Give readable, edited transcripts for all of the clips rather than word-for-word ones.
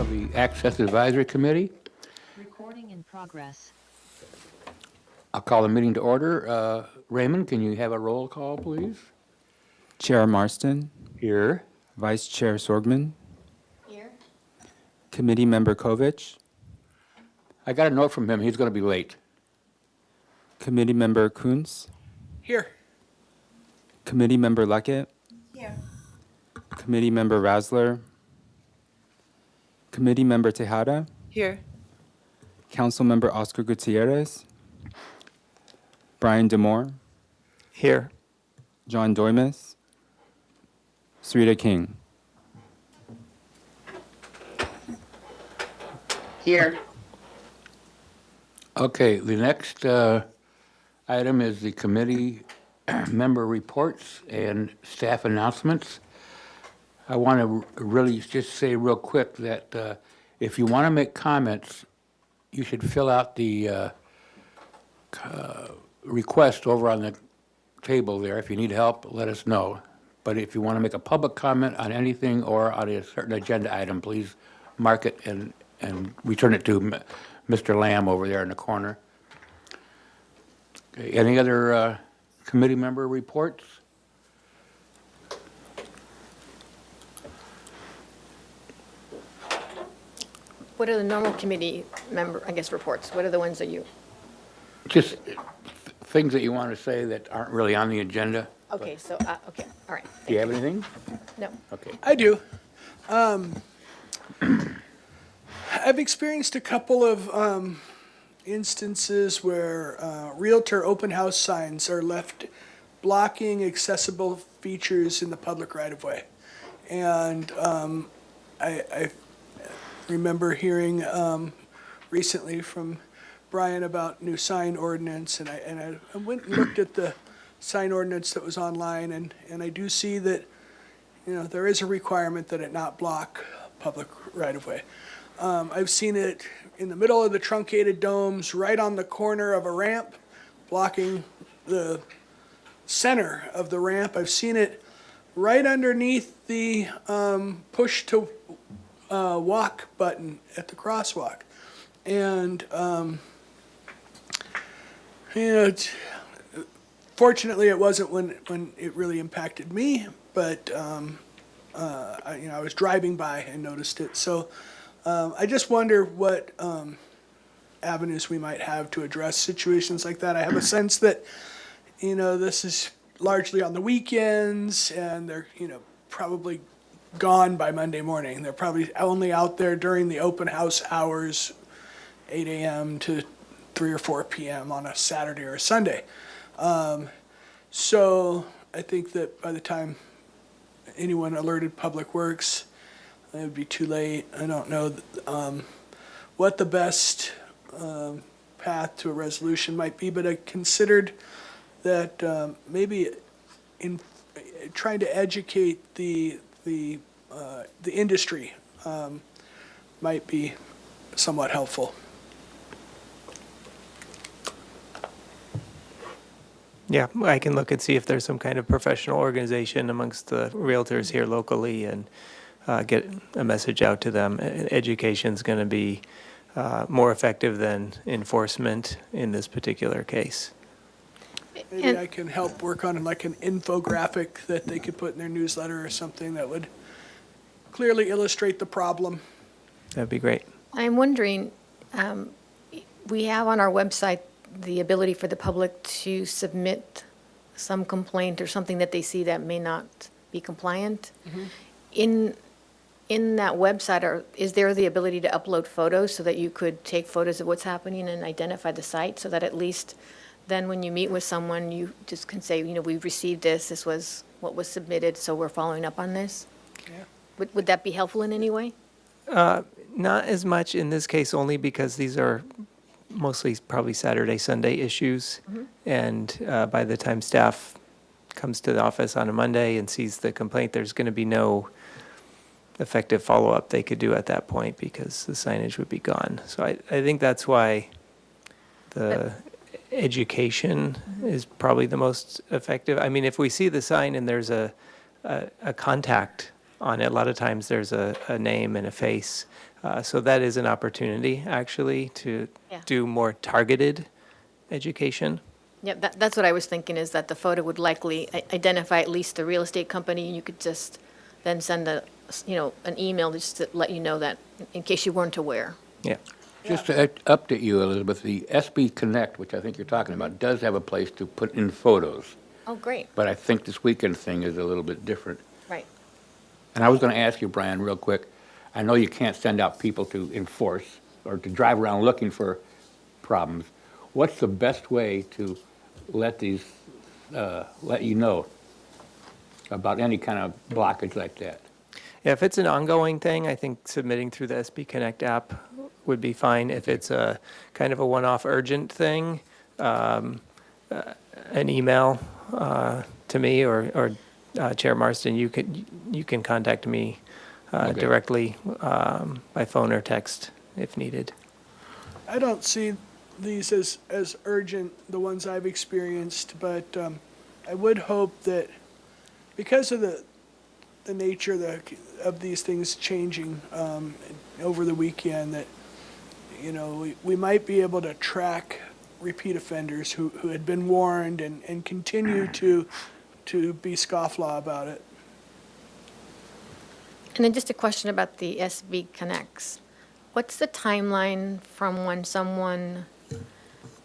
of the Access Advisory Committee. Recording in progress. I'll call the meeting to order. Raymond, can you have a roll call, please? Chair Marston, Here. Vice Chair Sorgman, Here. Committee Member Kovich, I got a note from him. He's going to be late. Committee Member Kuntz, Here. Committee Member Luckett, Here. Committee Member Rassler, Committee Member Tejada, Here. Council Member Oscar Gutierrez, Brian Demore, Here. John Doimus, Sarita King. Here. Okay, the next item is the committee member reports and staff announcements. I want to really just say real quick that if you want to make comments, you should fill out the request over on the table there. If you need help, let us know. But if you want to make a public comment on anything or on a certain agenda item, please mark it and return it to Mr. Lamb over there in the corner. Okay, any other committee member reports? What are the normal committee member, I guess, reports? What are the ones that you, Just things that you want to say that aren't really on the agenda. okay, so, okay, all right. Do you have anything? No. Okay. I do. I've experienced a couple of instances where Realtor open house signs are left blocking accessible features in the public right-of-way. And I remember hearing recently from Brian about new sign ordinance, and I went and looked at the sign ordinance that was online, and I do see that, you know, there is a requirement that it not block public right-of-way. I've seen it in the middle of the truncated domes, right on the corner of a ramp, blocking the center of the ramp. I've seen it right underneath the push to walk button at the crosswalk. And, you know, fortunately it wasn't when it really impacted me, but, I was driving by and noticed it. So I just wonder what avenues we might have to address situations like that. I have a sense that, you know, this is largely on the weekends, and they're, you know, probably gone by Monday morning. They're probably only out there during the open house hours, 8 a.m. to 3 or 4 p.m. on a Saturday or a Sunday. So I think that by the time anyone alerted Public Works, it would be too late. I don't know what the best path to a resolution might be, but I considered that maybe in trying to educate the industry might be somewhat helpful. Yeah, I can look and see if there's some kind of professional organization amongst the realtors here locally and get a message out to them. Education's going to be more effective than enforcement in this particular case. Maybe And- I can help work on like an infographic that they could put in their newsletter or something that would clearly illustrate the problem. That'd be great. I'm wondering, we have on our website the ability for the public to submit some complaint or something that they see that may not be compliant. In that website, is there the ability to upload photos so that you could take photos of what's happening and identify the site, so that at least then when you meet with someone, you just can say, you know, we've received this was what was submitted, so we're following up on this? Yeah. Would that be helpful in any way? Not as much in this case, only because these are mostly probably Saturday, Sunday issues. And by the time staff comes to the office on a Monday and sees the complaint, there's going to be no effective follow-up they could do at that point because the signage would be gone. So I think that's why the education is probably the most effective. I mean, if we see the sign and there's a contact on it. A lot of times there's a name and a face. So that is an opportunity, actually, to Yeah. do more targeted education. Yeah, that's what I was thinking, is that the photo would likely identify at least the real estate company, and you could just then send an email just to let you know that, in case you weren't aware. Yeah. Just to update you, Elizabeth, the SB Connect, which I think you're talking about, does have a place to put in photos. Oh, great, But I think this weekend thing is a little bit different. right. And I was going to ask you, Brian, real quick, I know you can't send out people to enforce or to drive around looking for problems. What's the best way to let you know about any kind of blockage like that? Yeah, if it's an ongoing thing, I think submitting through the SB Connect app would be fine. If it's a kind of a one-off urgent thing, an email to me or Chair Marston, you can contact me Okay. directly by phone or text if needed. I don't see these as urgent, the ones I've experienced, but I would hope that because of the nature of these things changing over the weekend, that we might be able to track repeat offenders who had been warned and continue to be scofflaw about it. And then just a question about the SB Connects. What's the timeline from when someone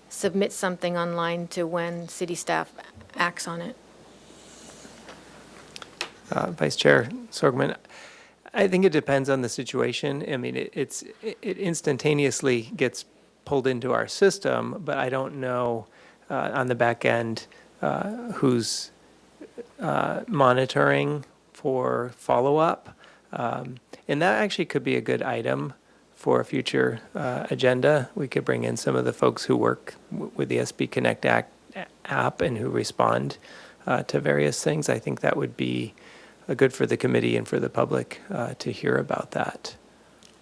submits something online to when city staff acts on it? Vice Chair Sorgman, I think it depends on the situation. I mean, it instantaneously gets pulled into our system, but I don't know on the back end who's monitoring for follow-up. And that actually could be a good item for a future agenda. We could bring in some of the folks who work with the SB Connect app and who respond to various things. I think that would be good for the committee and for the public to hear about that.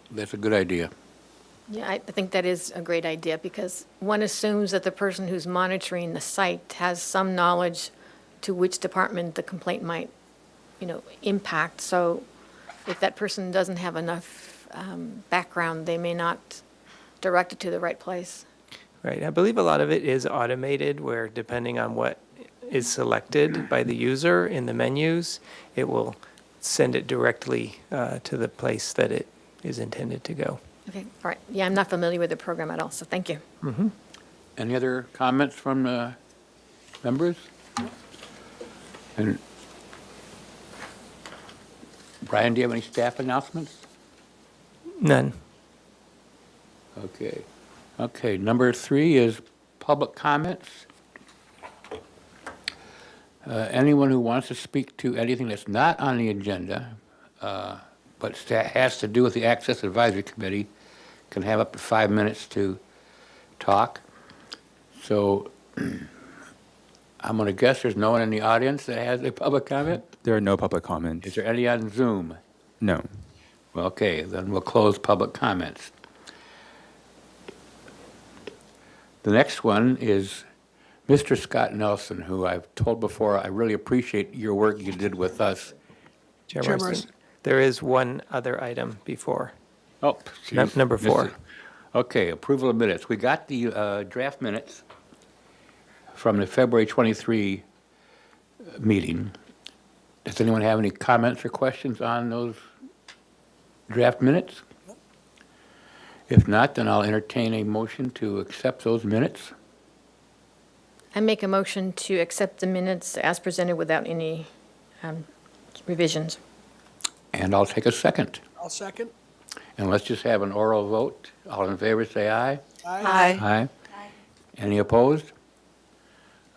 That's a good idea. Yeah, I think that is a great idea, because one assumes that the person who's monitoring the site has some knowledge to which department the complaint might, impact. So if that person doesn't have enough background, they may not direct it to the right place. Right. I believe a lot of it is automated, where depending on what is selected by the user in the menus, it will send it directly to the place that it is intended to go. Okay, all right. Yeah, I'm not familiar with the program at all, so thank you. Any other comments from members? And Brian, do you have any staff announcements? None. Okay. Okay, number 3 is public comments. Anyone who wants to speak to anything that's not on the agenda, but has to do with the Access Advisory Committee, can have up to 5 minutes to talk. So I'm going to guess there's no one in the audience that has a public comment? There are no public comments. Is there any on Zoom? No. Well, okay, then we'll close public comments. The next one is Mr. Scott Nelson, who I've told before, I really appreciate your work you did with us. Chair Chair Marston, Marston. there is one other item before. Oh, geez. Number 4. Okay, approval of minutes. We got the draft minutes from the February 23 meeting. Does anyone have any comments or questions on those draft minutes? If not, then I'll entertain a motion to accept those minutes. I make a motion to accept the minutes as presented without any revisions. And I'll take a second. I'll second. And let's just have an oral vote. All in favor, say aye. Aye. Aye. Any opposed?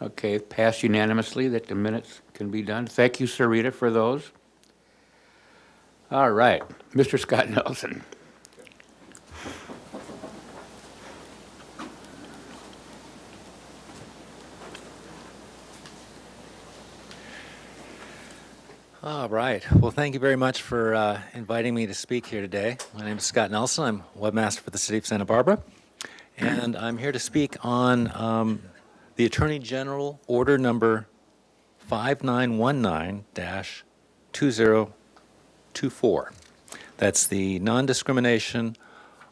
Okay, passed unanimously that the minutes can be done. Thank you, Sarita, for those. All right, Mr. Scott Nelson. All right. Well, thank you very much for inviting me to speak here today. My name is Scott Nelson. I'm webmaster for the City of Santa Barbara. And I'm here to speak on the Attorney General Order Number 5919-2023. 2.24. That's the non-discrimination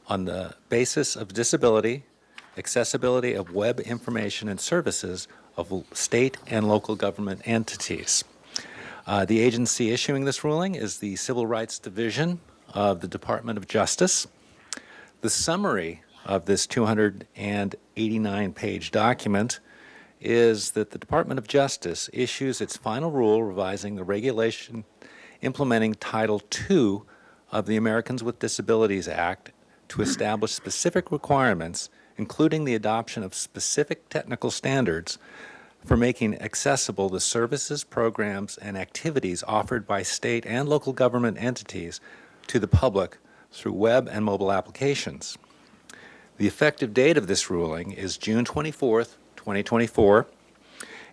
on the basis of disability, accessibility of web information and services of state and local government entities. The agency issuing this ruling is the Civil Rights Division of the Department of Justice. The summary of this 289-page document is that the Department of Justice issues its final rule revising the regulation implementing Title II of the Americans with Disabilities Act to establish specific requirements, including the adoption of specific technical standards for making accessible the services, programs, and activities offered by state and local government entities to the public through web and mobile applications. The effective date of this ruling is June 24th, 2024,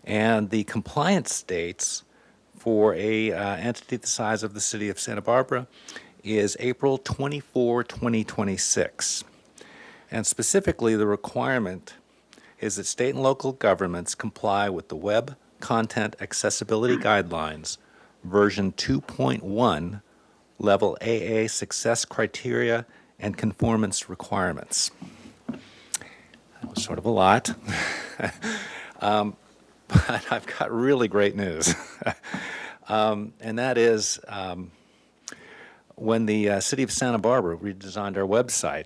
and the compliance dates for a entity the size of the city of Santa Barbara is April 24, 2026. And specifically, the requirement is that state and local governments comply with the Web Content Accessibility Guidelines, version 2.1, level AA success criteria and conformance requirements. That was sort of a lot. But I've got really great news. And that is when the city of Santa Barbara redesigned our website,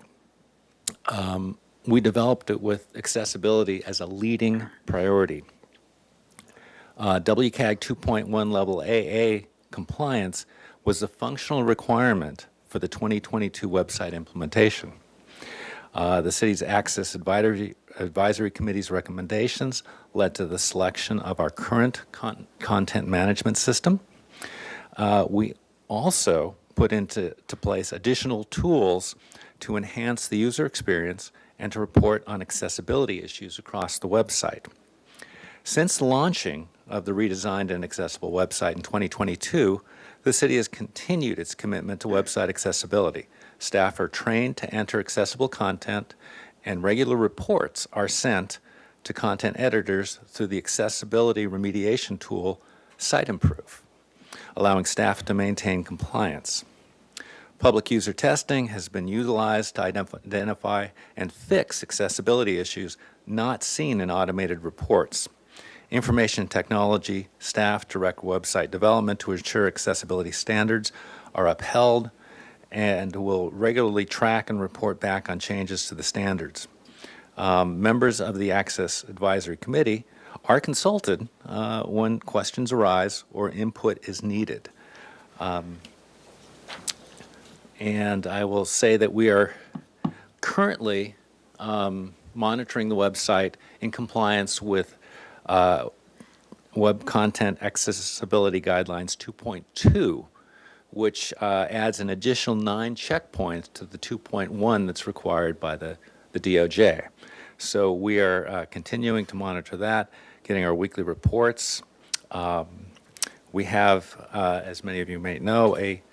we developed it with accessibility as a leading priority. WCAG 2.1 level AA compliance was a functional requirement for the 2022 website implementation. The city's Access Advisory Committee's recommendations led to the selection of our current content management system. We also put into place additional tools to enhance the user experience and to report on accessibility issues across the website. Since the launching of the redesigned and accessible website in 2022, the city has continued its commitment to website accessibility. Staff are trained to enter accessible content, and regular reports are sent to content editors through the accessibility remediation tool SiteImprove, allowing staff to maintain compliance. Public user testing has been utilized to identify and fix accessibility issues not seen in automated reports. Information technology staff direct website development to ensure accessibility standards are upheld and will regularly track and report back on changes to the standards. Members of the Access Advisory Committee are consulted when questions arise or input is needed. And I will say that we are currently monitoring the website in compliance with Web Content Accessibility Guidelines 2.2, which adds an additional 9 checkpoints to the 2.1 that's required by the DOJ. So we are continuing to monitor that, getting our weekly reports. We have, as many of you may know, a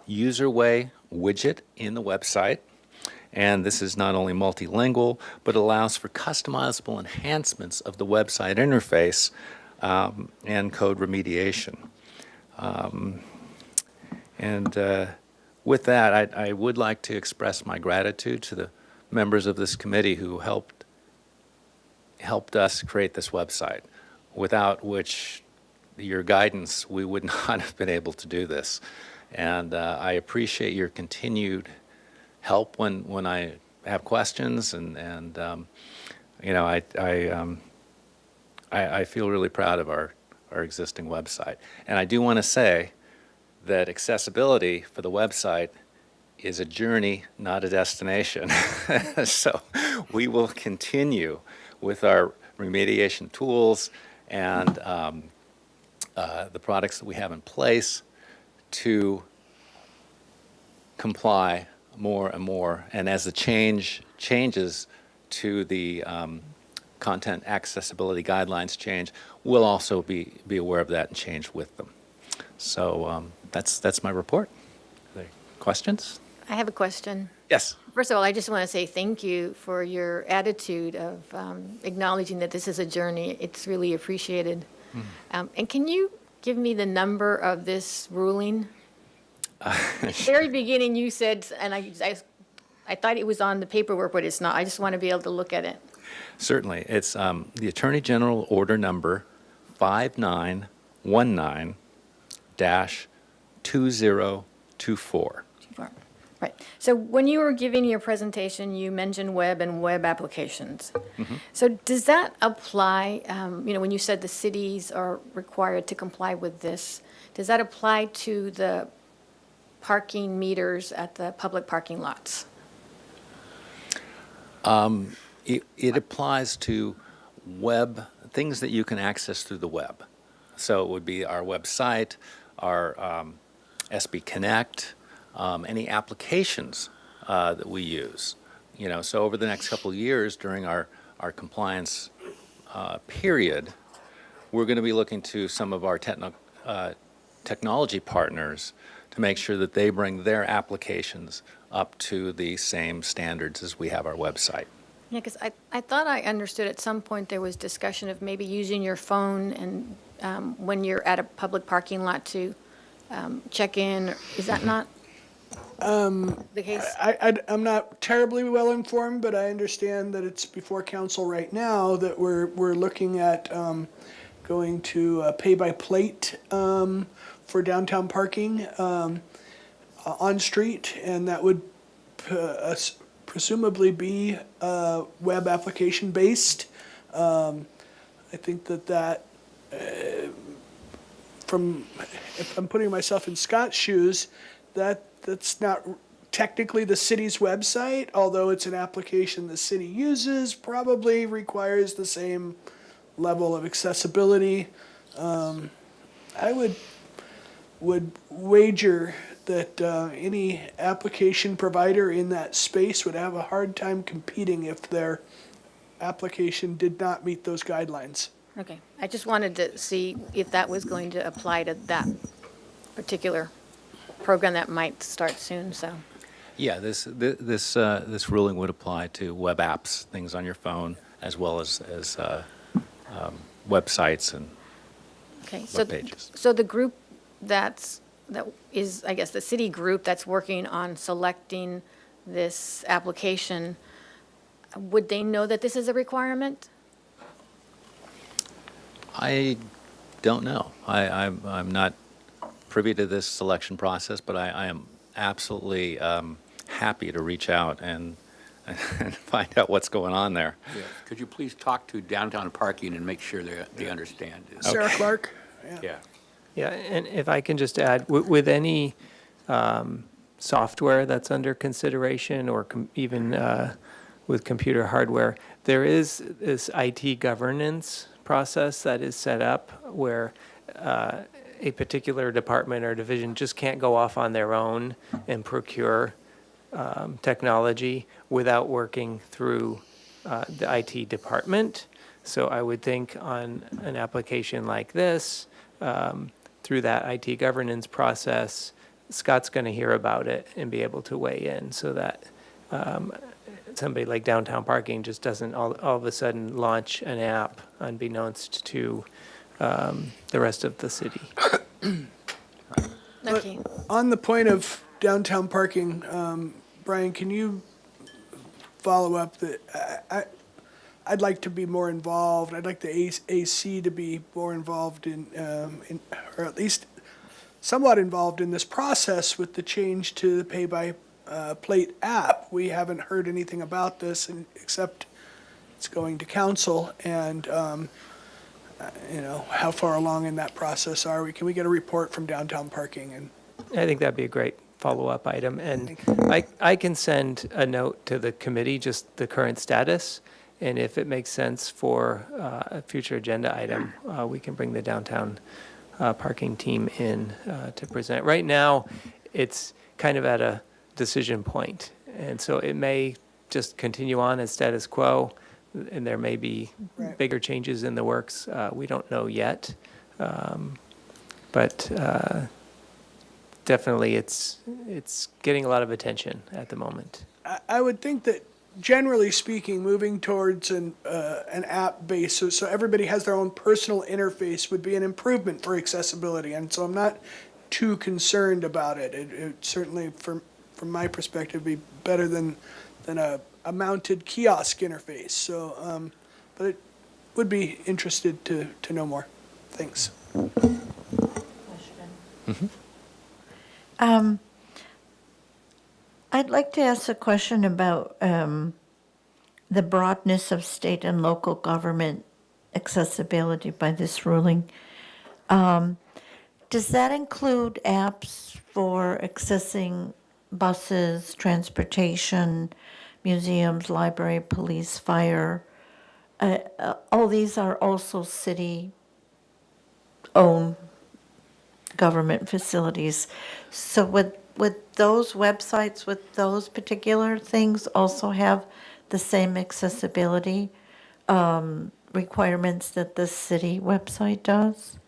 user-way widget in the website. And this is not only multilingual, but allows for customizable enhancements of the website interface and code remediation. With that, I would like to express my gratitude to the members of this committee who helped us create this website, without which your guidance, we would not have been able to do this. And I appreciate your continued help when I have questions, and you know, I feel really proud of our existing website. And I do want to say that accessibility for the website is a journey, not a destination. So we will continue with our remediation tools and the products that we have in place to comply more and more. And as the changes to the content accessibility guidelines change, we'll also be aware of that and change with them. So that's my report. Are there questions? I have a question. Yes. First of all, I just want to say thank you for your attitude of acknowledging that this is a journey. It's really appreciated. And can you give me the number of this ruling? Very beginning, you said, and I thought it was on the paperwork, but it's not. I just want to be able to look at it. Certainly. It's the Attorney General Order Number 5919-2024. Right. So when you were giving your presentation, you mentioned web and web applications. So does that apply, when you said the cities are required to comply with this, does that apply to the parking meters at the public parking lots? It applies to things that you can access through the web. So it would be our website, our SB Connect, any applications that we use. So over the next couple of years during our compliance period, we're going to be looking to some of our technology partners to make sure that they bring their applications up to the same standards as we have our website. Yeah, because I thought I understood at some point there was discussion of maybe using your phone and when you're at a public parking lot to check in. Is that not the case? I'm not terribly well informed, but I understand that it's before council right now that we're looking at going to pay by plate for downtown parking on street, and that would presumably be web application based. I think that if I'm putting myself in Scott's shoes, that's not technically the city's website, although it's an application the city uses, probably requires the same level of accessibility. I would wager that any application provider in that space would have a hard time competing if their application did not meet those guidelines. Okay. I just wanted to see if that was going to apply to that particular program that might start soon, so. Yeah, this ruling would apply to web apps, things on your phone, as well as websites and Okay, web pages. so the group that is, I guess, the city group that's working on selecting this application, would they know that this is a requirement? I don't know. I'm not privy to this selection process, but I am absolutely happy to reach out and find out what's going on there. Yes. Could you please talk to downtown parking and make sure they understand? Sarah Clark? Yeah. Yeah, and if I can just add, with any software that's under consideration or even with computer hardware, there is this IT governance process that is set up where a particular department or division just can't go off on their own and procure technology without working through the IT department. So I would think on an application like this, through that IT governance process, Scott's going to hear about it and be able to weigh in so that somebody like downtown parking just doesn't all of a sudden launch an app unbeknownst to the rest of the city. Okay. On the point of downtown parking, Brian, can you follow up that I'd like to be more involved. I'd like the AC to be more involved in, or at least somewhat involved in this process with the change to the pay-by-plate app. We haven't heard anything about this except it's going to council, and how far along in that process are we? Can we get a report from downtown parking? And I think that'd be a great follow-up item. And I can send a note to the committee, just the current status. And if it makes sense for a future agenda item, we can bring the downtown parking team in to present. Right now, it's kind of at a decision point. And so it may just continue on as status quo, and there may be bigger changes in the works. We don't know yet. But definitely it's getting a lot of attention at the moment. I would think that generally speaking, moving towards an app base, so everybody has their own personal interface would be an improvement for accessibility. And so I'm not too concerned about it. It certainly, from my perspective, be better than a mounted kiosk interface. So, but it would be interested to know more. Thanks. I'd like to ask a question about the broadness of state and local government accessibility by this ruling. Does that include apps for accessing buses, transportation, museums, library, police, fire? All these are also city-owned government facilities. So would those websites with those particular things also have the same accessibility requirements that the city website does?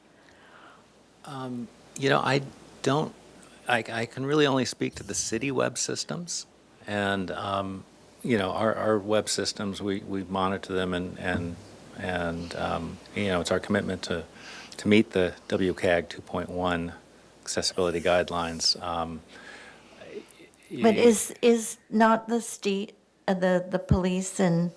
You know, I don't, I can really only speak to the city web systems. And, you know, our web systems, we monitor them and you know, it's our commitment to meet the WCAG 2.1 accessibility guidelines. But is not the state, the police and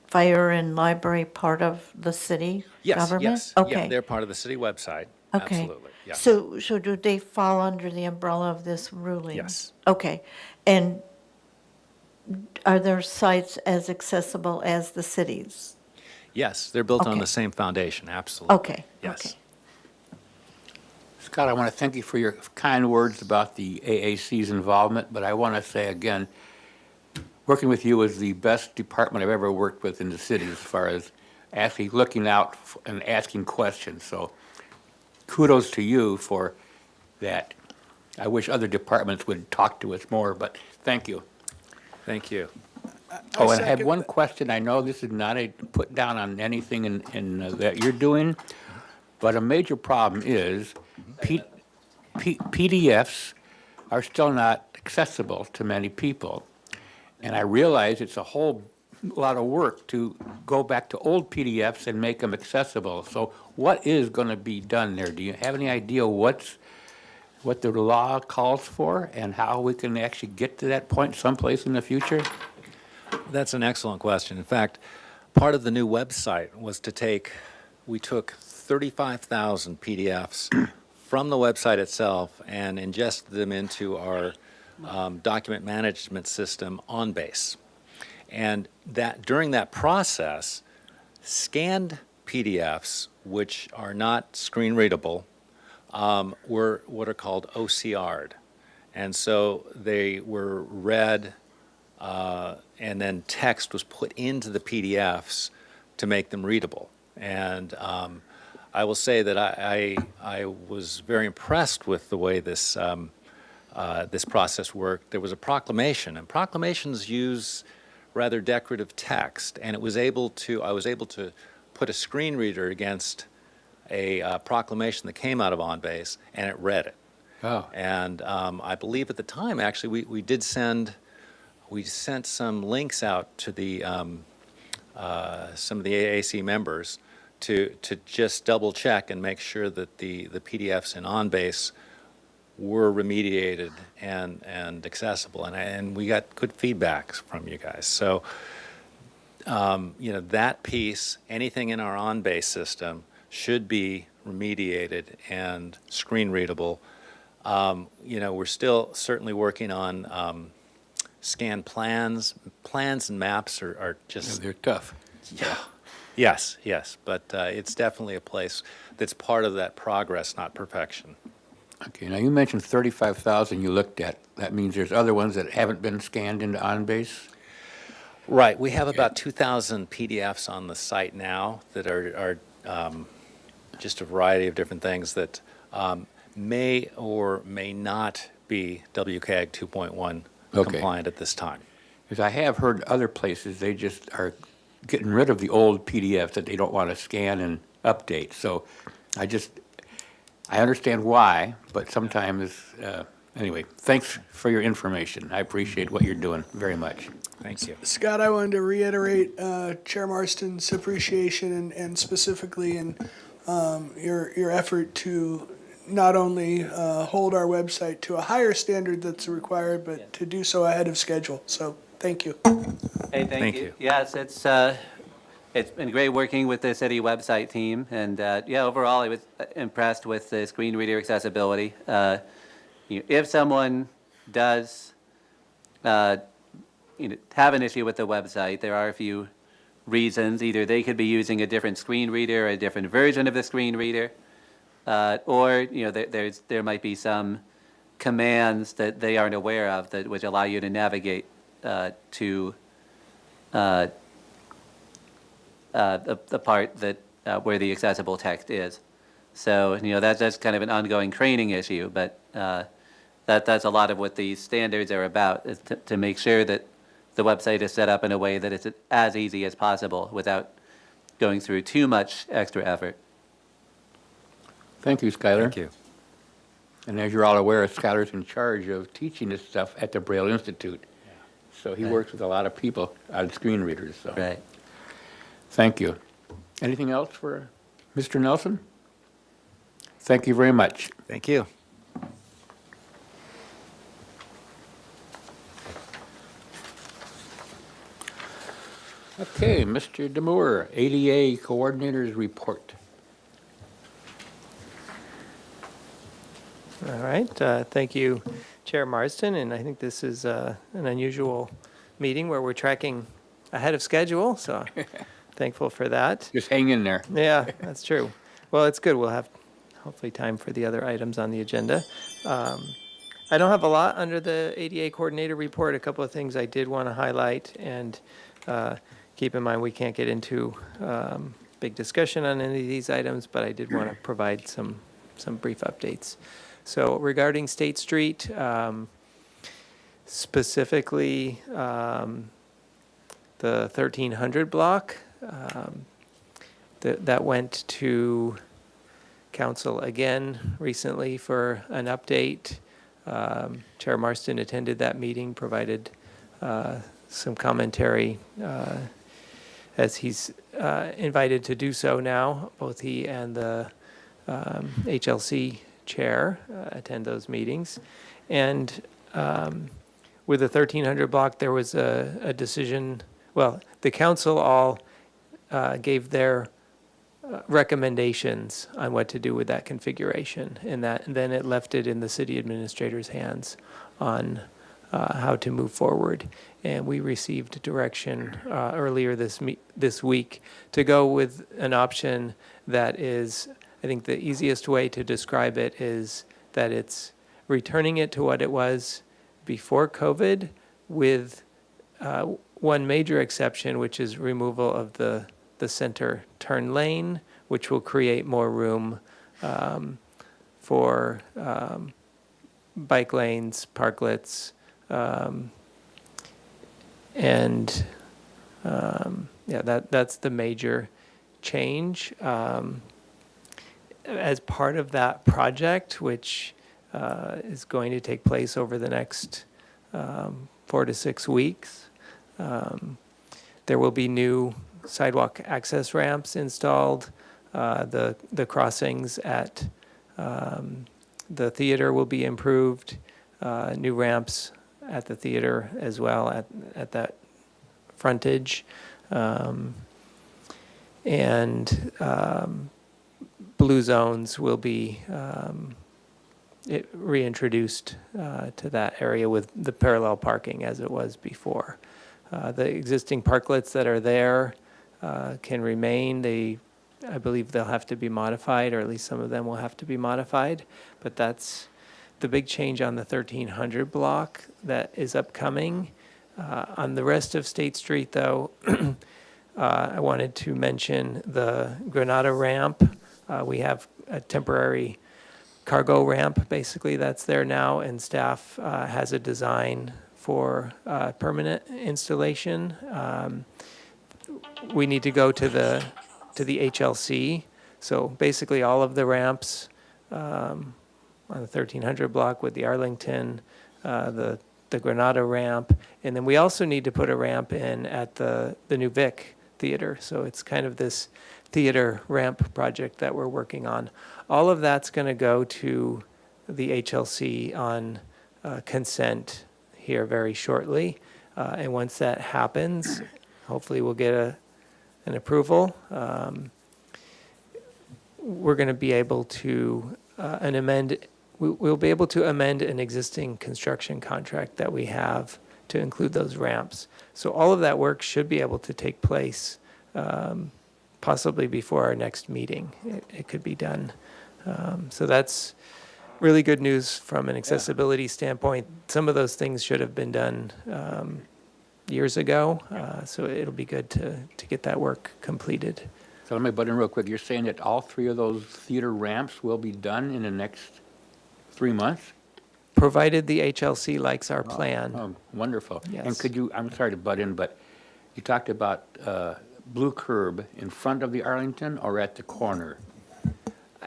fire and library part of the city government? Yes, yeah, Okay. they're part of the city website. Okay. Absolutely, yes. So do they fall under the umbrella of this ruling? Yes. Okay. And are their sites as accessible as the cities? Yes, they're built on Okay. the same foundation, absolutely. Okay, Yes. okay. Scott, I want to thank you for your kind words about the AAC's involvement, but I want to say again, working with you is the best department I've ever worked with in the city as far as actually looking out and asking questions. So kudos to you for that. I wish other departments would talk to us more, but thank you. Thank you. Oh, and I had second one that. question. I know this is not a put down on anything that you're doing, but a major problem is PDFs are still not accessible to many people. And I realize it's a whole lot of work to go back to old PDFs and make them accessible. So what is going to be done there? Do you have any idea what the law calls for and how we can actually get to that point someplace in the future? That's an excellent question. In fact, part of the new website was we took 35,000 PDFs from the website itself and ingested them into our document management system OnBase. And during that process, scanned PDFs, which are not screen readable, were what are called OCR'd. And so they were read, and then text was put into the PDFs to make them readable. And I will say that I was very impressed with the way this process worked. There was a proclamation, and proclamations use rather decorative text, and I was able to put a screen reader against a proclamation that came out of OnBase, and it read it. Oh. And I believe at the time, actually, we sent some links out to the some of the AAC members to just double check and make sure that the PDFs in OnBase were remediated and accessible, and we got good feedback from you guys. So, you know, that piece, anything in our OnBase system should be remediated and screen readable. You know, we're still certainly working on scanned plans. Plans and maps are just They're tough. yes, but it's definitely a place that's part of that progress, not perfection. Okay, now you mentioned 35,000 you looked at. That means there's other ones that haven't been scanned into OnBase? Right, we have about 2,000 PDFs on the site now that are just a variety of different things that may or may not be WCAG 2.1 Okay. compliant at this time. Because I have heard other places, they just are getting rid of the old PDFs that they don't want to scan and update. So I understand why, but sometimes, anyway, thanks for your information. I appreciate what you're doing very much. Thank you. Scott, I wanted to reiterate Chair Marston's appreciation and specifically in your effort to not only hold our website to a higher standard that's required, but to do so ahead of schedule. So thank you. Hey, Thank thank you. you. Yes, it's been great working with the city website team, and yeah, overall, I was impressed with the screen reader accessibility. If someone does, have an issue with the website, there are a few reasons. Either they could be using a different screen reader, a different version of the screen reader, or there might be some commands that they aren't aware of that which allow you to navigate to the part that where the accessible text is. So that's kind of an ongoing training issue, but that's a lot of what these standards are about, is to make sure that the website is set up in a way that it's as easy as possible without going through too much extra effort. Thank you, Skylar. Thank you. And as you're all aware, Skylar's in charge of teaching this stuff at the Braille Institute. So he Right. works with a lot of people on screen readers, so. Right. Thank you. Anything else for Mr. Nelson? Thank you very much. Thank you. Okay, Mr. Demore, ADA Coordinators Report. All right, thank you, Chair Marston, and I think this is an unusual meeting where we're tracking ahead of schedule, so thankful for that. Just hang in there. Yeah, that's true. Well, it's good. We'll have hopefully time for the other items on the agenda. I don't have a lot under the ADA Coordinator Report. A couple of things I did want to highlight, and keep in mind we can't get into big discussion on any of these items, but I did want to provide some brief updates. So regarding State Street, specifically the 1300 block, that went to council again recently for an update. Chair Marston attended that meeting, provided some commentary as he's invited to do so now. Both he and the HLC chair attend those meetings. And with the 1300 block, there was a decision, well, the council all gave their recommendations on what to do with that configuration, and then it left it in the city administrator's hands on how to move forward. And we received direction earlier this week to go with an option that is, I think the easiest way to describe it is that it's returning it to what it was before COVID, with one major exception, which is removal of the center turn lane, which will create more room for bike lanes, parklets, and that's the major change. As part of that project, which is going to take place over the next 4 to 6 weeks, there will be new sidewalk access ramps installed. The crossings at the theater will be improved. New ramps at the theater as well at that frontage. And blue zones will be reintroduced to that area with the parallel parking as it was before. The existing parklets that are there can remain. I believe they'll have to be modified, or at least some of them will have to be modified. But that's the big change on the 1300 block that is upcoming. On the rest of State Street, though, I wanted to mention the Granada ramp. We have a temporary cargo ramp, basically, that's there now, and staff has a design for permanent installation. We need to go to the HLC. So basically all of the ramps on the 1300 block with the Arlington, the Granada ramp, and then we also need to put a ramp in at the new Vic theater. So it's kind of this theater ramp project that we're working on. All of that's going to go to the HLC on consent here very shortly. And once that happens, hopefully we'll get an approval. We're going to be able to we'll be able to amend an existing construction contract that we have to include those ramps. So all of that work should be able to take place possibly before our next meeting. It could be done. So that's really good news from an accessibility standpoint. Some of those things should have been done years ago, so it'll be good to get that work completed. So let me butt in real quick. You're saying that all three of those theater ramps will be done in the next 3 months? Provided the HLC likes our plan. Oh, wonderful. And Yes. could you, I'm sorry to butt in, but you talked about blue curb in front of the Arlington or at the corner?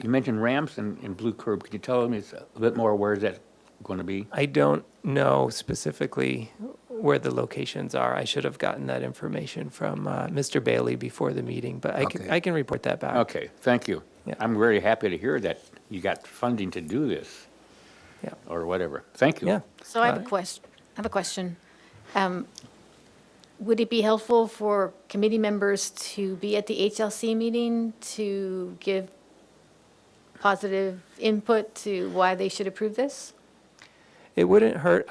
You mentioned ramps and blue curb. Could you tell me a bit more, where is that going to be? I don't know specifically where the locations are. I should have gotten that information from Mr. Bailey before the meeting, but Okay. I can report that back. Okay, thank you. Yeah. I'm very happy to hear that you got funding to do this. Yeah. Or whatever. Thank you. Yeah. So I have a question. Would it be helpful for committee members to be at the HLC meeting to give positive input to why they should approve this? It wouldn't hurt.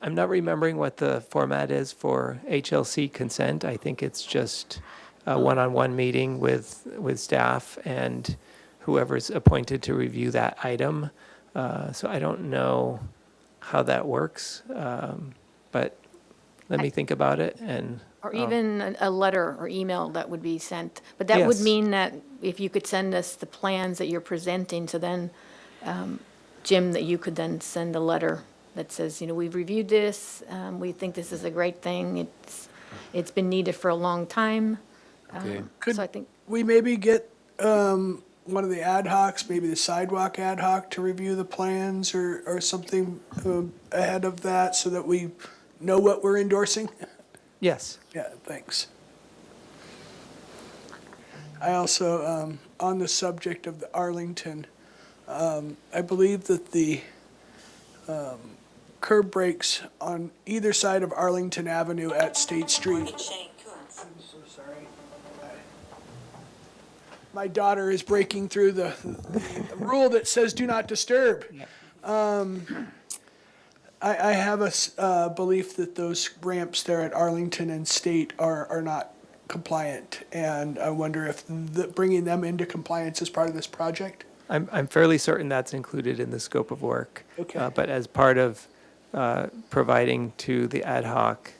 I'm not remembering what the format is for HLC consent. I think it's just a one-on-one meeting with staff and whoever's appointed to review that item. So I don't know how that works, but let me think about it and. Or even a letter or email that would be sent? But that would Yes. mean that if you could send us the plans that you're presenting, so then, Jim, that you could then send a letter that says, we've reviewed this, we think this is a great thing, it's been needed for a long time. Okay. Could So I think, we maybe get one of the ad hocs, maybe the sidewalk ad hoc, to review the plans or something ahead of that so that we know what we're endorsing? Yes. Yeah, thanks. I also, on the subject of the Arlington, I believe that the curb breaks on either side of Arlington Avenue at State Street. I'm so sorry. My daughter is breaking through the rule that says do not disturb. I have a belief that those ramps there at Arlington and State are not compliant, and I wonder if bringing them into compliance is part of this project? I'm fairly certain that's included in the scope of work. Okay. But as part of providing to the ad hoc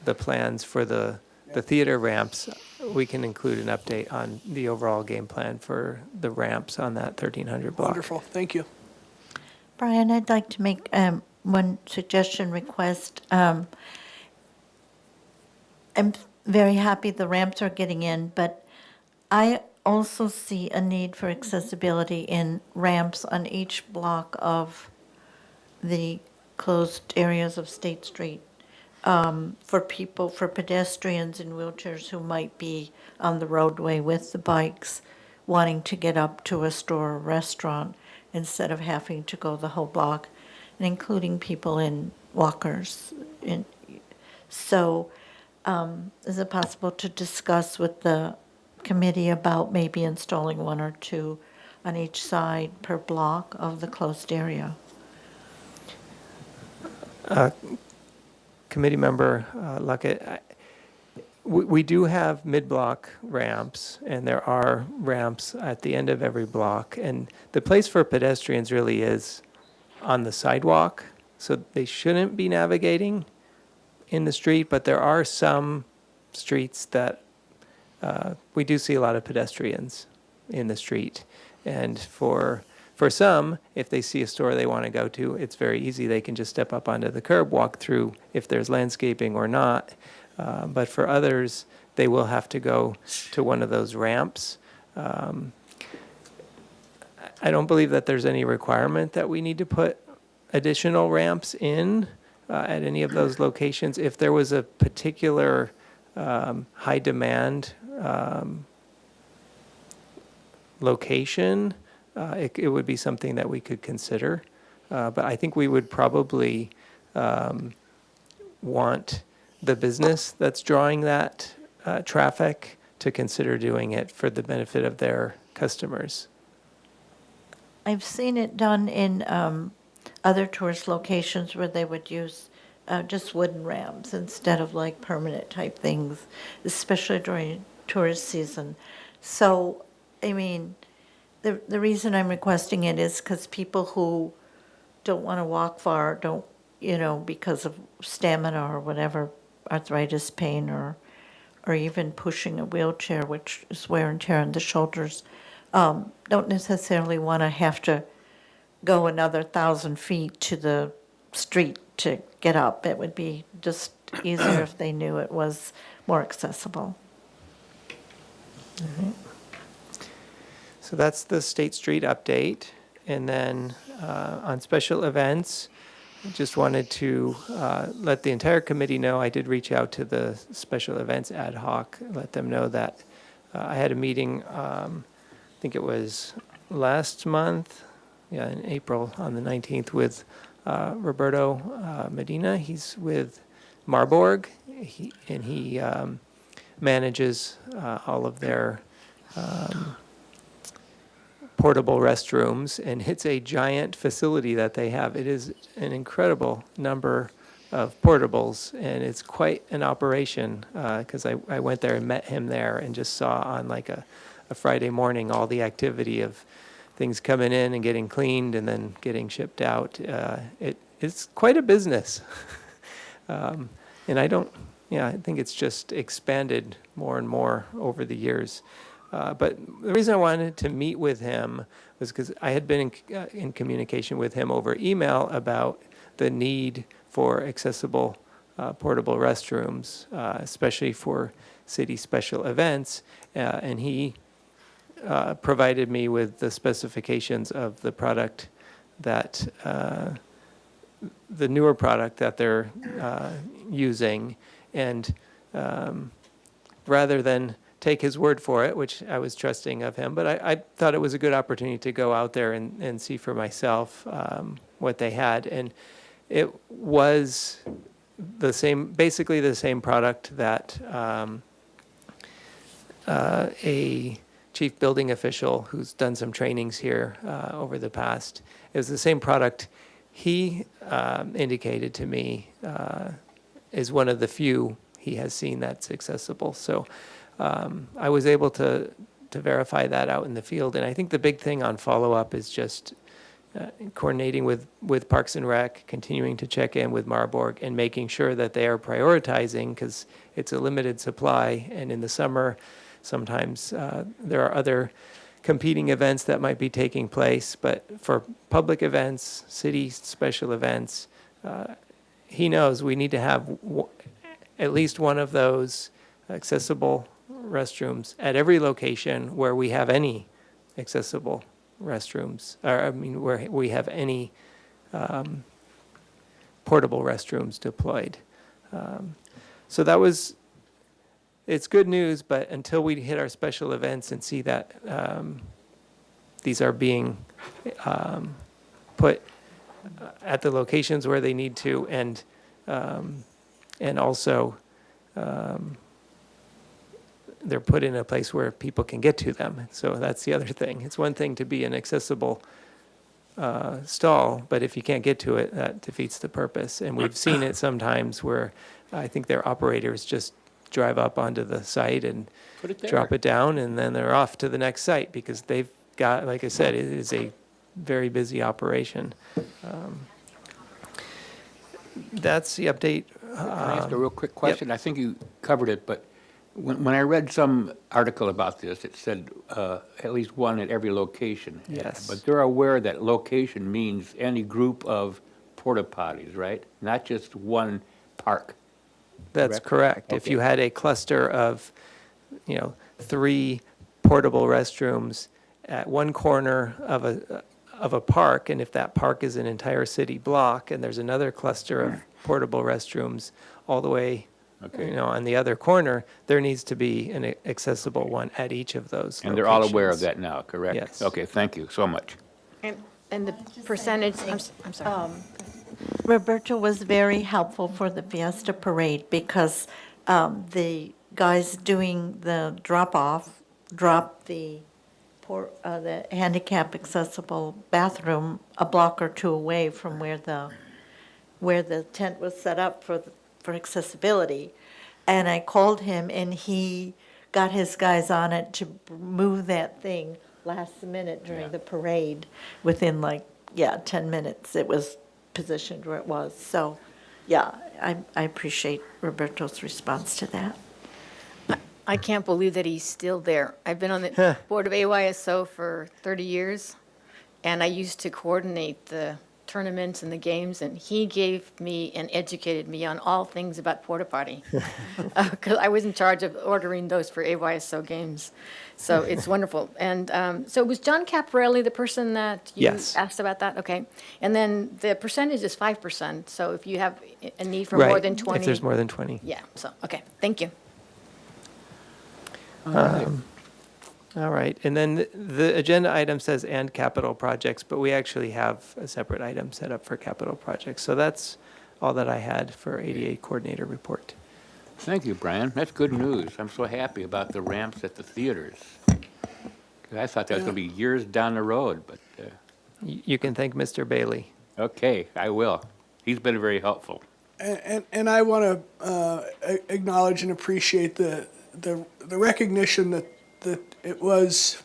the plans for the theater ramps, we can include an update on the overall game plan for the ramps on that 1300 block. Wonderful, thank you. Brian, I'd like to make one suggestion request. I'm very happy the ramps are getting in, but I also see a need for accessibility in ramps on each block of the closed areas of State Street for people, for pedestrians in wheelchairs who might be on the roadway with the bikes wanting to get up to a store or restaurant instead of having to go the whole block, and including people in walkers. So is it possible to discuss with the committee about maybe installing one or two on each side per block of the closed area? Committee member Luckett, we do have mid-block ramps, and there are ramps at the end of every block. And the place for pedestrians really is on the sidewalk, so they shouldn't be navigating in the street, but there are some streets that we do see a lot of pedestrians in the street. And for some, if they see a store they want to go to, it's very easy. They can just step up onto the curb, walk through if there's landscaping or not. But for others, they will have to go to one of those ramps. I don't believe that there's any requirement that we need to put additional ramps in at any of those locations. If there was a particular high demand location, it would be something that we could consider. But I think we would probably want the business that's drawing that traffic to consider doing it for the benefit of their customers. I've seen it done in other tourist locations where they would use just wooden ramps instead of like permanent type things, especially during tourist season. So, I mean, the reason I'm requesting it is because people who don't want to walk far, don't, because of stamina or whatever, arthritis pain or even pushing a wheelchair, which is wear and tear on the shoulders, don't necessarily want to have to go another 1,000 feet to the street to get up. It would be just easier if they knew it was more accessible. So that's the State Street update. And then on special events, I just wanted to let the entire committee know, I did reach out to the special events ad hoc, let them know that I had a meeting, I think it was last month, in April on the 19th with Roberto Medina. He's with Marburg, and he manages all of their portable restrooms, and it's a giant facility that they have. It is an incredible number of portables, and it's quite an operation because I went there and met him there and just saw on like a Friday morning all the activity of things coming in and getting cleaned and then getting shipped out. It's quite a business. And I think it's just expanded more and more over the years. But the reason I wanted to meet with him was because I had been in communication with him over email about the need for accessible portable restrooms, especially for city special events. And he provided me with the specifications of the product that, the newer product that they're using. And rather than take his word for it, which I was trusting of him, but I thought it was a good opportunity to go out there and see for myself what they had. And it was basically the same product that a chief building official who's done some trainings here over the past, it was the same product he indicated to me is one of the few he has seen that's accessible. So I was able to verify that out in the field. And I think the big thing on follow-up is just coordinating with Parks and Rec, continuing to check in with Marburg, and making sure that they are prioritizing, because it's a limited supply. And in the summer, sometimes there are other competing events that might be taking place. But for public events, city special events, he knows we need to have at least one of those accessible restrooms at every location where we have any accessible restrooms, where we have any portable restrooms deployed. So it's good news, but until we hit our special events and see that these are being put at the locations where they need to, and also they're put in a place where people can get to them. So that's the other thing. It's one thing to be an accessible stall, but if you can't get to it, that defeats the purpose. And we've seen it sometimes where I think their operators just drive up onto the site and Put it there. drop it down, and then they're off to the next site because they've got, like I said, it is a very busy operation. That's the update. Can I ask a real quick question? I think you covered it, but when I read some article about this, it said at least one at every location. Yes. But they're aware that location means any group of porta potties, right? Not just one park. That's correct. If Okay. you had a cluster of, 3 portable restrooms at one corner of a park, and if that park is an entire city block, and there's another cluster of portable restrooms all the way Okay. on the other corner, there needs to be an accessible one at each of those And they're all aware of locations. that now, correct? Yes. Okay, thank you so much. And the percentage, I'm sorry. Roberto was very helpful for the Fiesta Parade because the guys doing the drop-off dropped the handicap accessible bathroom a block or two away from where the tent was set up for accessibility. And I called him and he got his guys on it to move that thing last minute Yeah. during the parade. Within 10 minutes, it was positioned where it was. So, yeah, I appreciate Roberto's response to that. I can't believe that he's still there. I've been on the board of AYSO for 30 years, and I used to coordinate the tournaments and the games, and he gave me and educated me on all things about porta potty. Because I was in charge of ordering those for AYSO games. So it's wonderful. And so was John Caparelli the person that you Yes. asked about that? Okay. And then the percentage is 5%. So if you have a need for more Right, than 20. if there's more than 20. Yeah, so, okay, thank you. All right, and then the agenda item says "and capital projects," but we actually have a separate item set up for capital projects. So that's all that I had for ADA coordinator report. Thank you, Brian. That's good news. I'm so happy about the ramps at the theaters. 'Cause I thought that was going to be years down the road, but, You can thank Mr. Bailey. okay, I will. He's been very helpful. And I want to acknowledge and appreciate the recognition that it was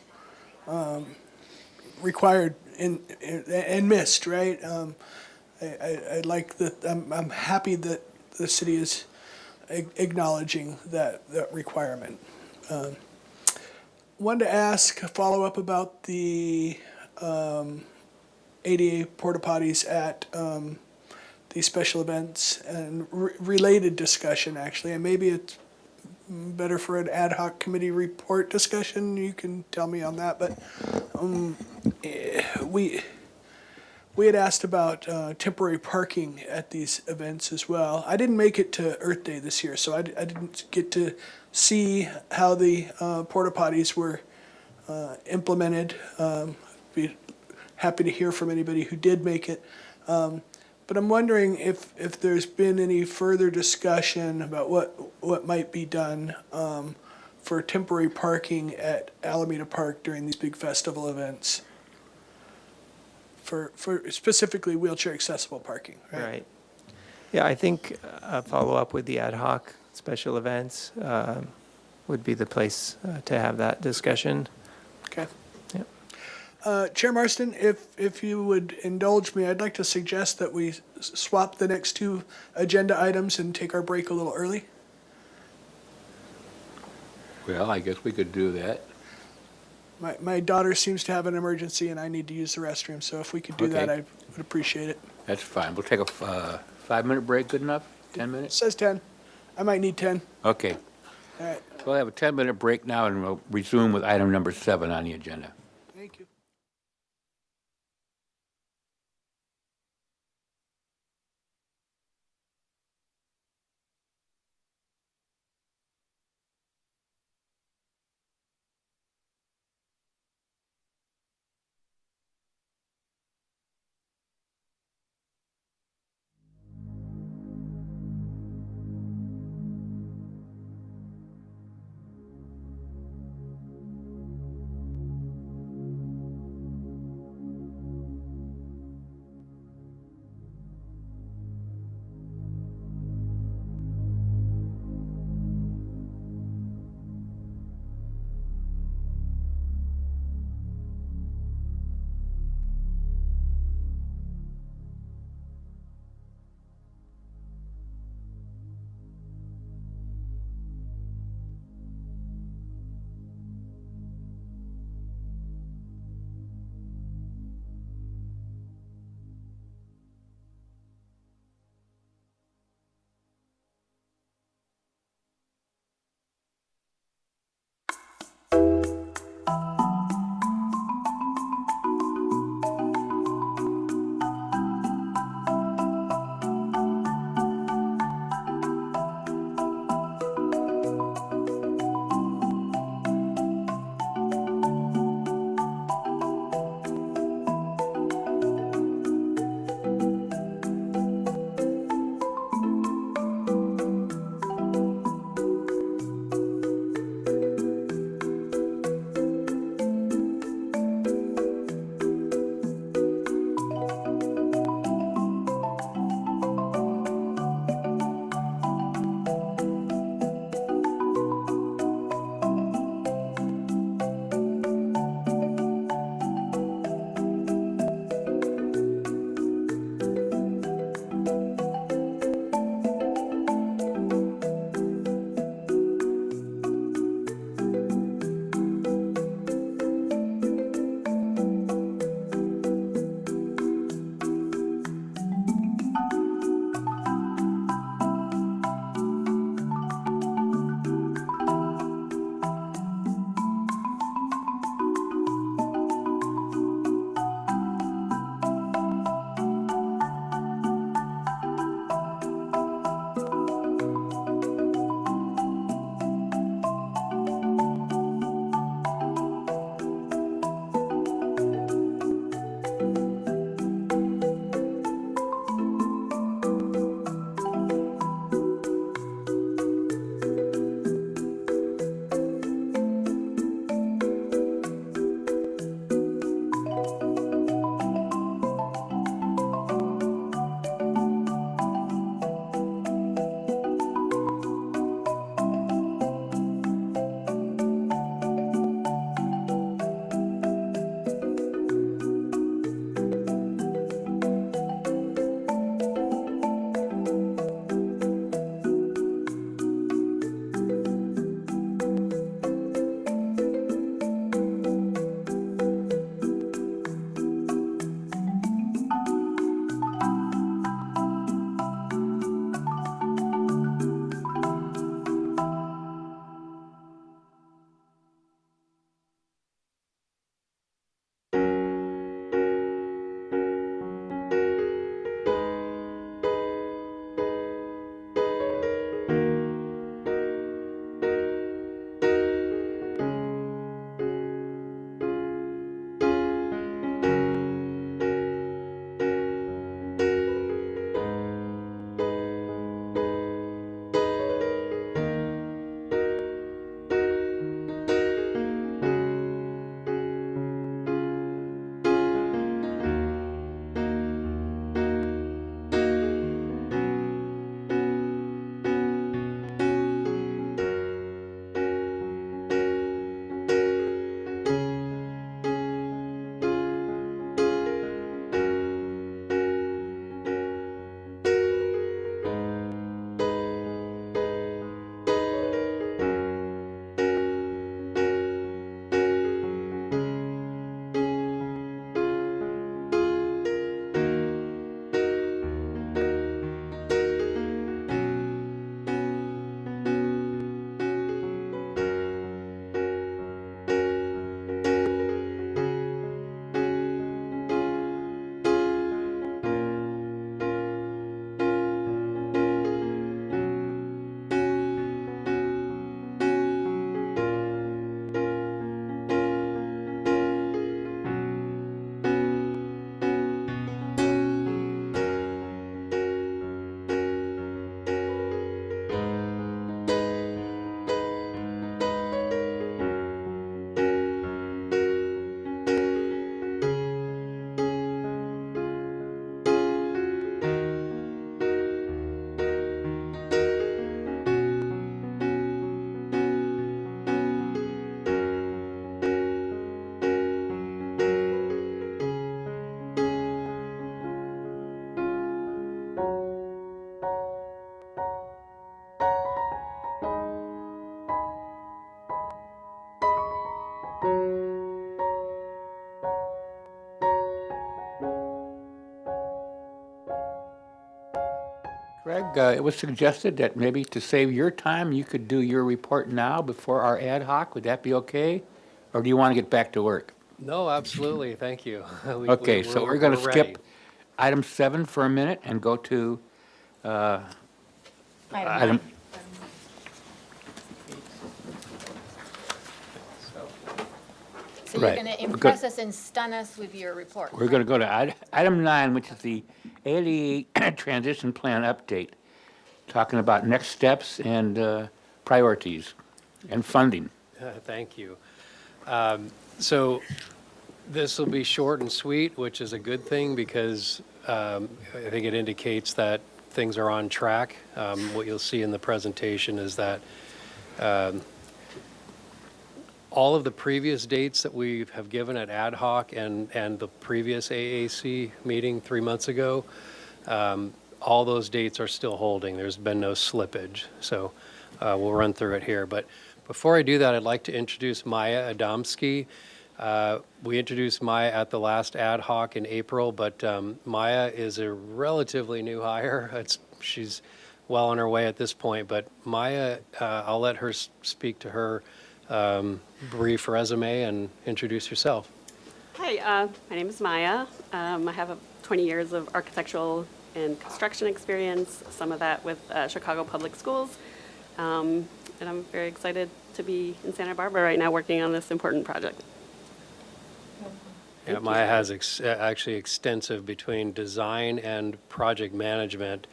required and missed, right? I like that. I'm happy that the city is acknowledging that requirement. Wanted to ask a follow up about the ADA porta potties at these special events and related discussion, actually, and maybe it's better for an ad hoc committee report discussion. You can tell me on that, but we had asked about temporary parking at these events as well. I didn't make it to Earth Day this year, so I didn't get to see how the porta potties were implemented. Be happy to hear from anybody who did make it. But I'm wondering if there's been any further discussion about what might be done for temporary parking at Alameda Park during these big festival events. For specifically wheelchair accessible parking, right? Right. Yeah, I think a follow-up with the ad hoc special events would be the place to have that discussion. Okay. Yep. Chair Marston, if you would indulge me, I'd like to suggest that we swap the next two agenda items and take our break a little early. Well, I guess we could do that. My daughter seems to have an emergency and I need to use the restroom, so if we could do that, Okay. I would appreciate it. That's fine. We'll take a 5-minute break, good enough? 10 It minutes? says 10. I might need 10. Okay. All right, We'll have a 10-minute break now, and we'll resume with item number 7 on the agenda. thank you. it was suggested that maybe to save your time, you could do your report now before our ad hoc. Would that be okay? Or do you want to get back to work? No, absolutely, thank you. Okay, so we're going to ready. skip item 7 for a minute and go to item, So you're Right. going to We're impress us and stun us with your report. we're going to go to item 9, which is the ADA transition plan update, talking about next steps and priorities and funding. Thank you. So this will be short and sweet, which is a good thing because I think it indicates that things are on track. What you'll see in the presentation is that all of the previous dates that we have given at ad hoc and the previous AAC meeting 3 months ago, all those dates are still holding. There's been no slippage. So we'll run through it here. But before I do that, I'd like to introduce Maya Adamski. We introduced Maya at the last ad hoc in April, but Maya is a relatively new hire. She's well on her way at this point, but Maya, I'll let her speak to her brief resume and introduce yourself. Hi, my name is Maya. I have 20 years of architectural and construction experience, some of that with Chicago Public Schools. And I'm very excited to be in Santa Barbara right now working on this important project. Yeah, Maya has actually extensive between design and project management,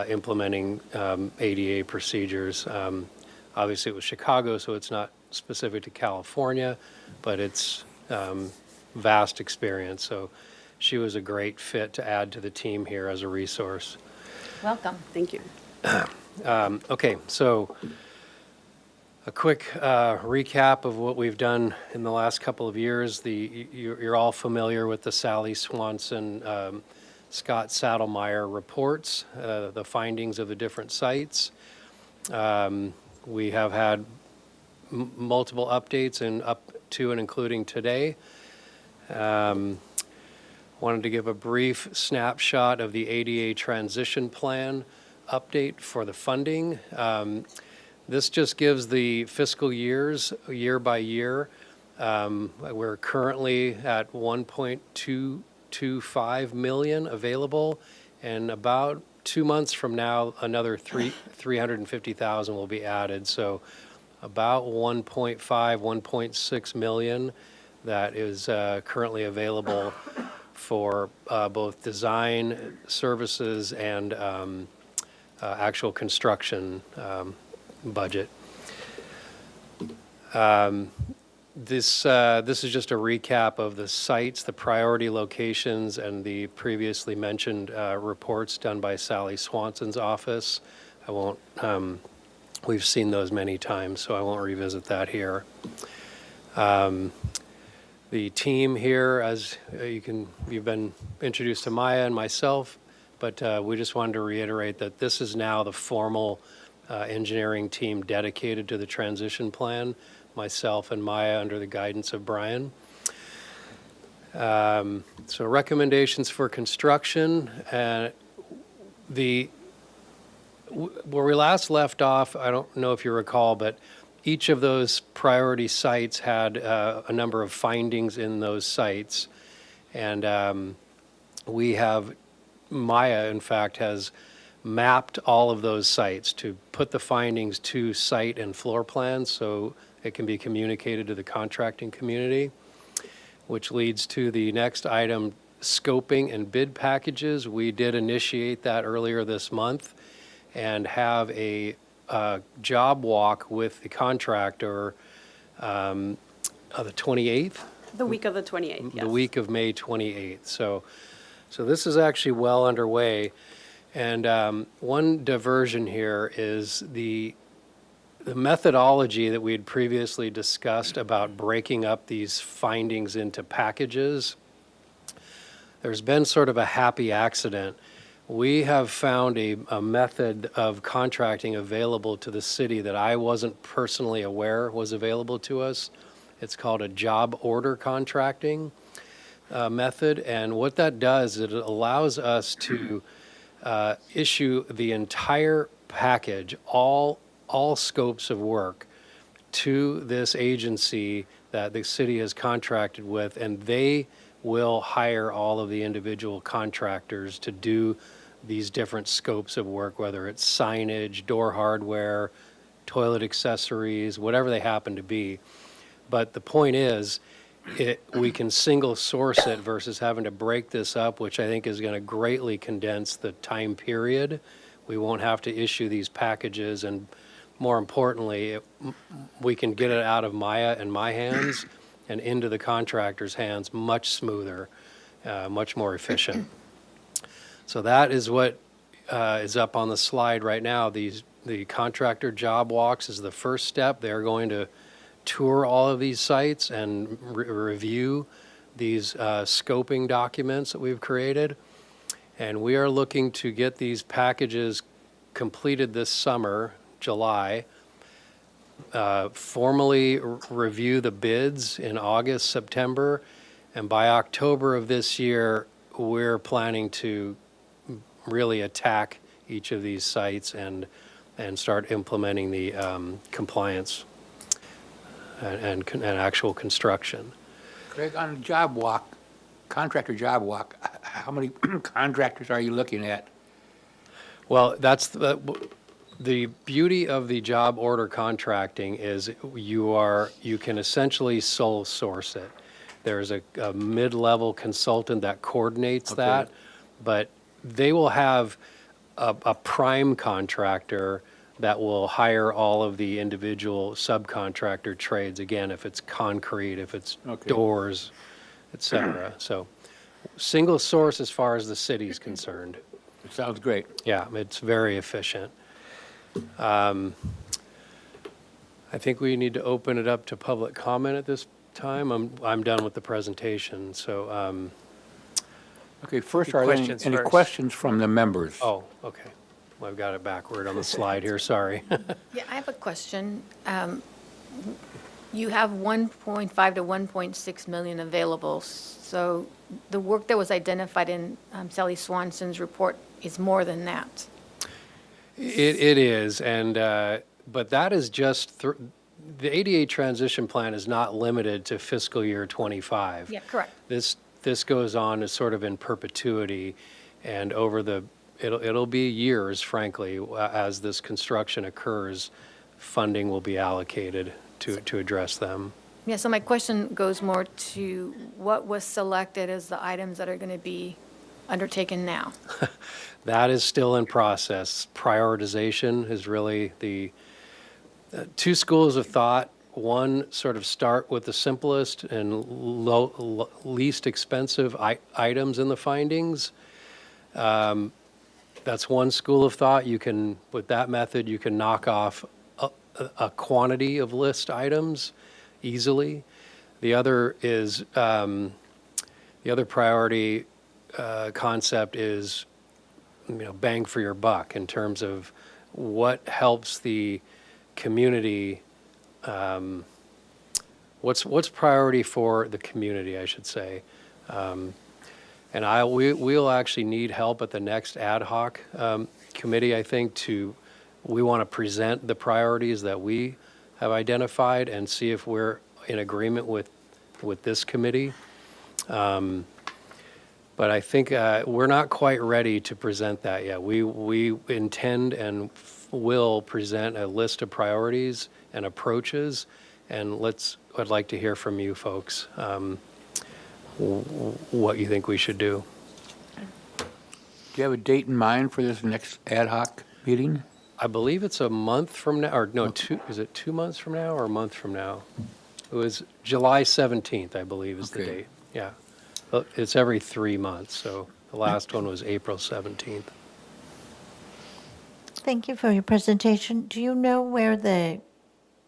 implementing ADA procedures. Obviously, it was Chicago, so it's not specific to California, but it's vast experience. So she was a great fit to add to the team here as a resource. Welcome. Thank you. Okay, so a quick recap of what we've done in the last couple of years. You're all familiar with the Sally Swanson, Scott Saddlemeyer reports, the findings of the different sites. We have had multiple updates and up to and including today. Wanted to give a brief snapshot of the ADA transition plan update for the funding. This just gives the fiscal years, year by year. We're currently at 1.225 million available, and about 2 months from now, another 350,000 will be added. So about 1.5, 1.6 million that is currently available for both design services and actual construction budget. This is just a recap of the sites, the priority locations, and the previously mentioned reports done by Sally Swanson's office. I won't, we've seen those many times, so I won't revisit that here. The team here, as you've been introduced to Maya and myself, but we just wanted to reiterate that this is now the formal engineering team dedicated to the transition plan, myself and Maya under the guidance of Brian. So recommendations for construction. Where we last left off, I don't know if you recall, but each of those priority sites had a number of findings in those sites. And Maya, in fact, has mapped all of those sites to put the findings to site and floor plans so it can be communicated to the contracting community, which leads to the next item, scoping and bid packages. We did initiate that earlier this month and have a job walk with the contractor the 28th? The week of the 28th, yes. The week of May 28th. So this is actually well underway. And one diversion here is the methodology that we had previously discussed about breaking up these findings into packages. There's been sort of a happy accident. We have found a method of contracting available to the city that I wasn't personally aware was available to us. It's called a job order contracting method. And what that does, it allows us to issue the entire package, all scopes of work to this agency that the city has contracted with, and they will hire all of the individual contractors to do these different scopes of work, whether it's signage, door hardware, toilet accessories, whatever they happen to be. But the point is, we can single source it versus having to break this up, which I think is going to greatly condense the time period. We won't have to issue these packages, and more importantly, we can get it out of Maya and my hands and into the contractor's hands much smoother, much more efficient. So that is what is up on the slide right now. The contractor job walks is the first step. They're going to tour all of these sites and review these scoping documents that we've created. And we are looking to get these packages completed this summer, July, formally review the bids in August, September, and by October of this year, we're planning to really attack each of these sites and start implementing the compliance and actual construction. Craig, on a job walk, contractor job walk, how many contractors are you looking at? Well, that's the beauty of the job order contracting is you can essentially sole source it. There's a mid-level consultant that coordinates that, but they will have a prime contractor that will hire all of the individual subcontractor trades. Again, if it's concrete, if it's doors, et cetera. So single source as far as the city is concerned. It sounds great. Yeah, it's very efficient. I think we need to open it up to public comment at this time. I'm done with the presentation, so, Okay, first, are there any Questions first. questions from the members? oh, okay. Well, I've got it backward on the slide here, sorry. Yeah, I have a question. You have 1.5 to 1.6 million available, so the work that was identified in Sally Swanson's report is more than that. It is, and, but that is just, the ADA transition plan is not limited to fiscal year '25. Yeah, correct. This goes on as sort of in perpetuity, and over it'll be years, frankly, as this construction occurs, funding will be allocated to address them. Yeah, so my question goes more to what was selected as the items that are going to be undertaken now? That is still in process. Prioritization is really the two schools of thought. One, sort of start with the simplest and least expensive items in the findings. That's one school of thought. You can, with that method, you can knock off a quantity of list items easily. The other is, the other priority concept is, bang for your buck in terms of what helps the community. What's priority for the community, I should say. And we'll actually need help at the next ad hoc committee, I think, we want to present the priorities that we have identified and see if we're in agreement with this committee. But I think we're not quite ready to present that yet. We intend and will present a list of priorities and approaches, and I'd like to hear from you folks what you think we should do. Do you have a date in mind for this next ad hoc meeting? I believe it's a month from now, or no, is it 2 months from now or a month from now? It was July 17th, I believe, is the Okay. date. Yeah. Well, it's every 3 months, so the last one was April 17th. Thank you for your presentation. Do you know where the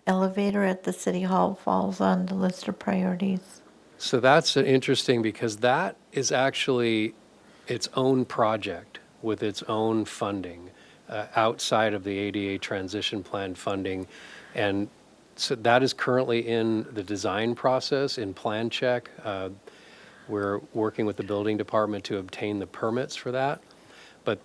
elevator at the City Hall falls on the list of priorities? So that's interesting because that is actually its own project with its own funding outside of the ADA transition plan funding. And so that is currently in the design process, in plan check. We're working with the building department to obtain the permits for that. But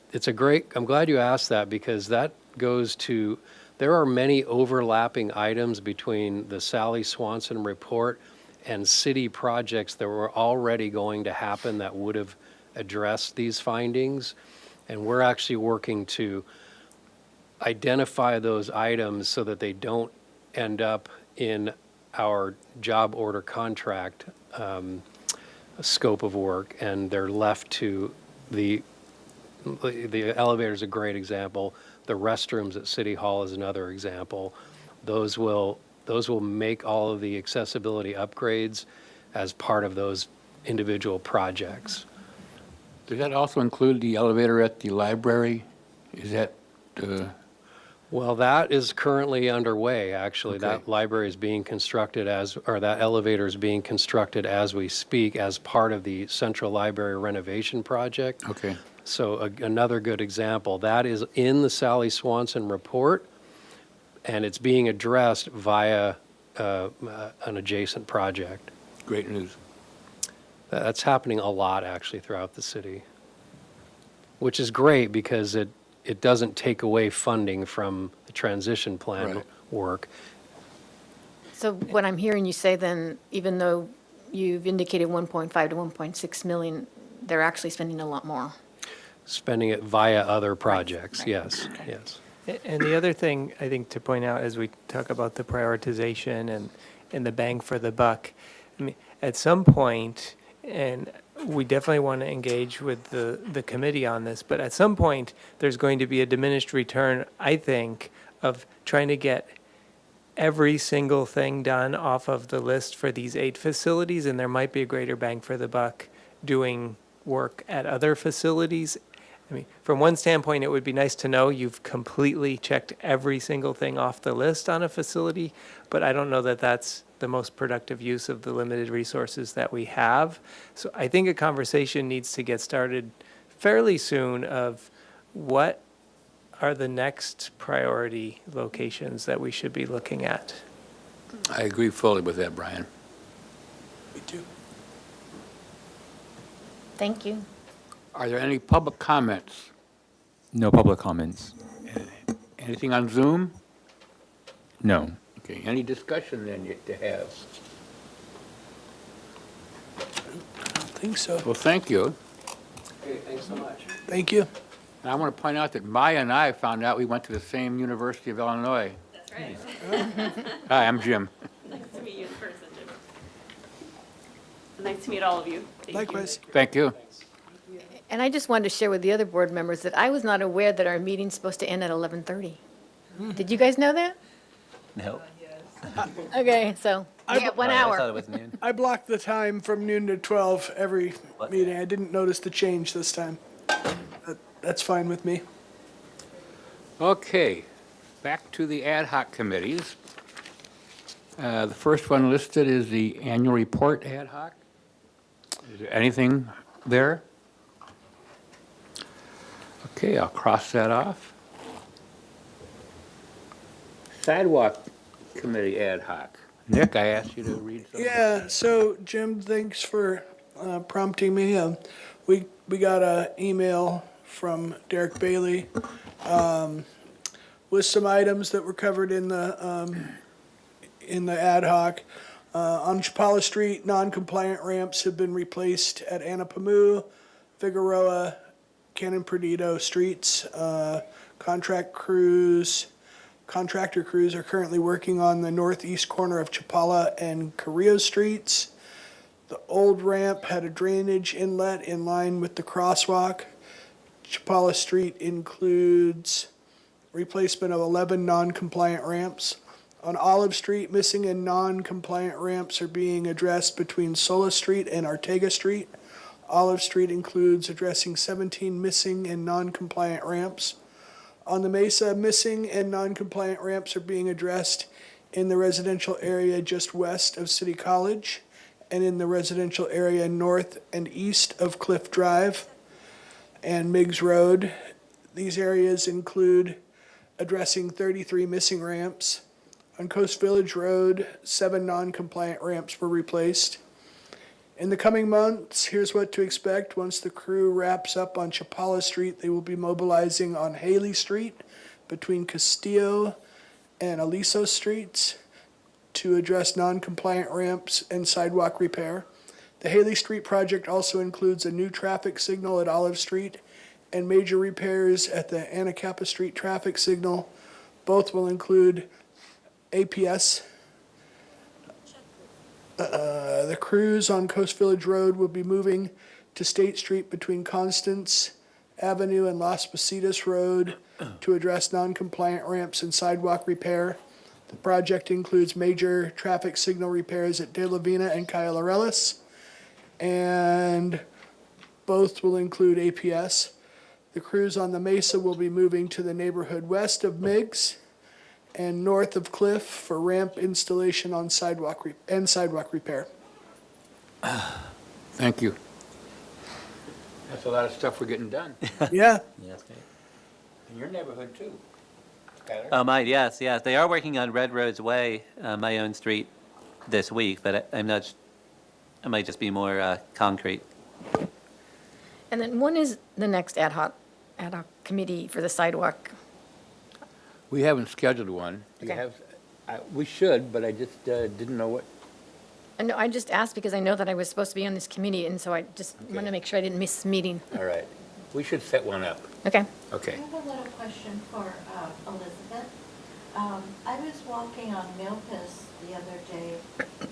I'm glad you asked that because that goes to, there are many overlapping items between the Sally Swanson report and city projects that were already going to happen that would have addressed these findings. And we're actually working to identify those items so that they don't end up in our job order contract scope of work, and they're left to the elevator is a great example. The restrooms at City Hall is another example. Those will make all of the accessibility upgrades as part of those individual projects. Does that also include the elevator at the library? Is that, Well, that is currently underway, actually. Okay. That library is being constructed or that elevator is being constructed as we speak as part of the Central Library renovation project. okay, So another good example, that is in the Sally Swanson report, and it's being addressed via an adjacent project. great news. That's happening a lot, actually, throughout the city, which is great because it doesn't take away funding from the transition plan Right. work. So what I'm hearing you say then, even though you've indicated 1.5 to 1.6 million, they're actually spending a lot more. Spending it via other projects, right. yes, yes. And the other thing I think to point out as we talk about the prioritization and the bang for the buck, I mean, at some point, and we definitely want to engage with the committee on this, but at some point, there's going to be a diminished return, I think, of trying to get every single thing done off of the list for these 8 facilities, and there might be a greater bang for the buck doing work at other facilities. I mean, from one standpoint, it would be nice to know you've completely checked every single thing off the list on a facility, but I don't know that that's the most productive use of the limited resources that we have. So I think a conversation needs to get started fairly soon of what are the next priority locations that we should be looking at. I agree fully with that, Brian. Me too. Thank you. Are there any public comments? No public comments. Anything on Zoom? No. Okay, any discussion then yet to have? I don't think so. Well, thank you. Okay, thanks so much. Thank you. And I want to point out that Maya and I found out we went to the same University of Illinois. That's right. Hi, I'm Jim. Nice to meet you in person, Jim. Nice to meet all of you. Thank you. Likewise. Thank you. And I just wanted to share with the other board members that I was not aware that our meeting's supposed to end at 11:30. Did you guys know that? No. Okay, so we have 1 I thought hour. it was noon. I blocked the time from noon to 12 every What? meeting. I didn't notice the change this time. That's fine with me. Okay, back to the ad hoc committees. The first one listed is the annual report ad hoc. Is there anything there? Okay, I'll cross that off. Sidewalk committee ad hoc. Nick, I asked you to read something. Yeah, so Jim, thanks for prompting me. We got an email from Derek Bailey with some items that were covered in the ad hoc. On Chapala Street, non-compliant ramps have been replaced at Anapamu, Figueroa, Cannon Perdido streets. Contractor crews are currently working on the northeast corner of Chapala and Carrillo streets. The old ramp had a drainage inlet in line with the crosswalk. Chapala Street includes replacement of 11 non-compliant ramps. On Olive Street, missing and non-compliant ramps are being addressed between Sola Street and Ortega Street. Olive Street includes addressing 17 missing and non-compliant ramps. On the Mesa, missing and non-compliant ramps are being addressed in the residential area just west of City College and in the residential area north and east of Cliff Drive and Miggs Road. These areas include addressing 33 missing ramps. On Coast Village Road, 7 non-compliant ramps were replaced. In the coming months, here's what to expect. Once the crew wraps up on Chapala Street, they will be mobilizing on Haley Street between Castillo and Aliso Streets to address non-compliant ramps and sidewalk repair. The Haley Street project also includes a new traffic signal at Olive Street and major repairs at the Anacapa Street traffic signal. Both will include APS. The crews on Coast Village Road will be moving to State Street between Constance Avenue and Las Positas Road to address non-compliant ramps and sidewalk repair. The project includes major traffic signal repairs at De La Vina and Cayalarellis, and both will include APS. The crews on the Mesa will be moving to the neighborhood west of Miggs and north of Cliff for ramp installation on sidewalk repair. Thank you. That's a lot of stuff we're getting done. Yeah, In your neighborhood, too. Skylar? Oh, mine, yes, yes. They are working on Red Rose Way, my own street, this week, but I'm not, it might just be more concrete. And then when is the next ad hoc committee for the sidewalk? We haven't scheduled one. You Okay. have, we should, but I just didn't know what. No, I just asked because I know that I was supposed to be on this committee, and so I just want to make sure I didn't miss a meeting. All right. We should set one up. Okay. Okay. I have a little question for Elizabeth. I was walking on Milpas the other day,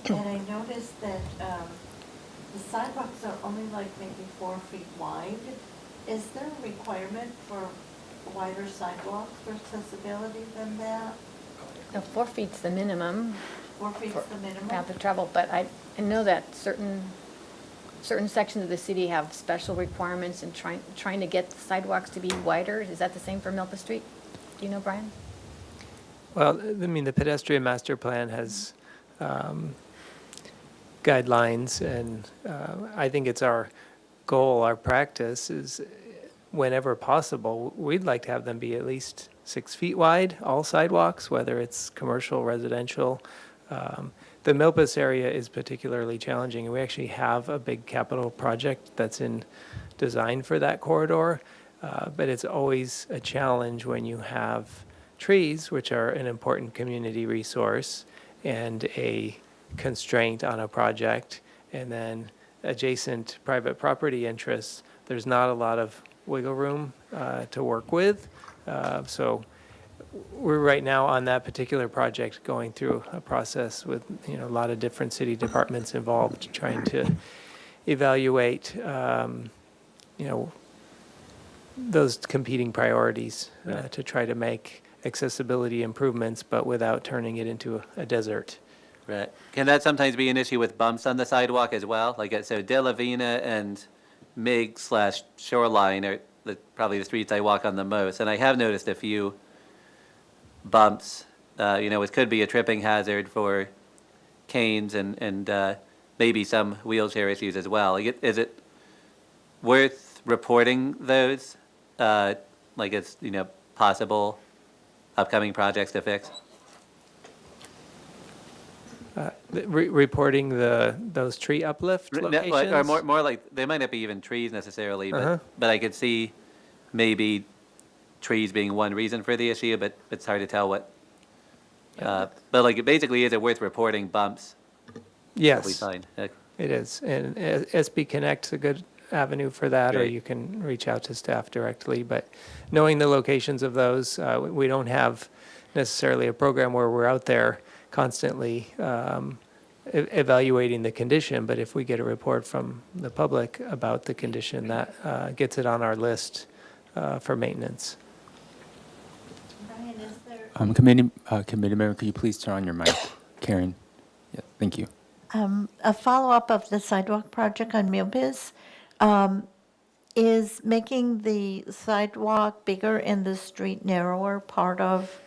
and I noticed that the sidewalks are only like maybe 4 feet wide. Is there a requirement for wider sidewalks for accessibility than that? No, 4 feet's the minimum 4 feet's the minimum? path of travel, but I know that certain sections of the city have special requirements in trying to get the sidewalks to be wider. Is that the same for Milpa Street? Do you know, Brian? Well, I mean, the pedestrian master plan has guidelines, and I think it's our goal, our practice is whenever possible, we'd like to have them be at least 6 feet wide, all sidewalks, whether it's commercial, residential. The Milpas area is particularly challenging, and we actually have a big capital project that's in design for that corridor, but it's always a challenge when you have trees, which are an important community resource, and a constraint on a project, and then adjacent private property interests. There's not a lot of wiggle room to work with. So we're right now on that particular project going through a process with a lot of different city departments involved, trying to evaluate those competing priorities to try to make accessibility improvements, but without turning it into a desert. Right. Can that sometimes be an issue with bumps on the sidewalk as well? Like, so De La Vina and Mig/Shoreline are probably the streets I walk on the most, and I have noticed a few bumps. It could be a tripping hazard for canes and maybe some wheelchair issues as well. Like, is it worth reporting those? Like it's possible upcoming projects to fix? Reporting those tree uplift locations? Or more like, they might not be even trees necessarily, Uh-huh. but I could see maybe trees being one reason for the issue, but it's hard to tell what. But like, basically, is it worth reporting bumps? We Yes, find. it is. And SB Connect's a good avenue for that, or Great. you can reach out to staff directly. But knowing the locations of those, we don't have necessarily a program where we're out there constantly evaluating the condition, but if we get a report from the public about the condition, that gets it on our list for maintenance. Brian, is there? Committee member, could you please turn on your mic? Karen? Yeah, thank you. A follow-up of the sidewalk project on Milpas, is making the sidewalk bigger and the street narrower part of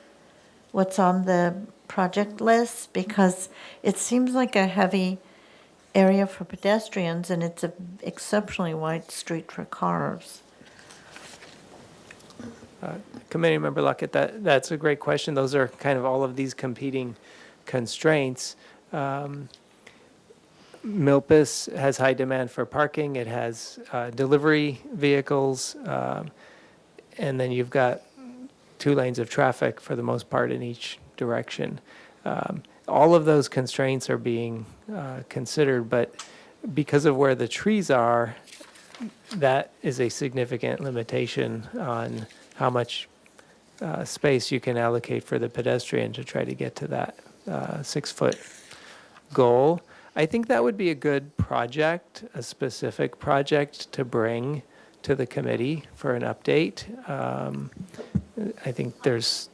what's on the project list? Because it seems like a heavy area for pedestrians, and it's an exceptionally wide street for cars. Committee Member Luckett, that's a great question. Those are kind of all of these competing constraints. Milpas has high demand for parking. It has delivery vehicles, and then you've got 2 lanes of traffic for the most part in each direction. All of those constraints are being considered, but because of where the trees are, that is a significant limitation on how much space you can allocate for the pedestrian to try to get to that 6-foot goal. I think that would be a good project, a specific project to bring to the committee for an update. I think there's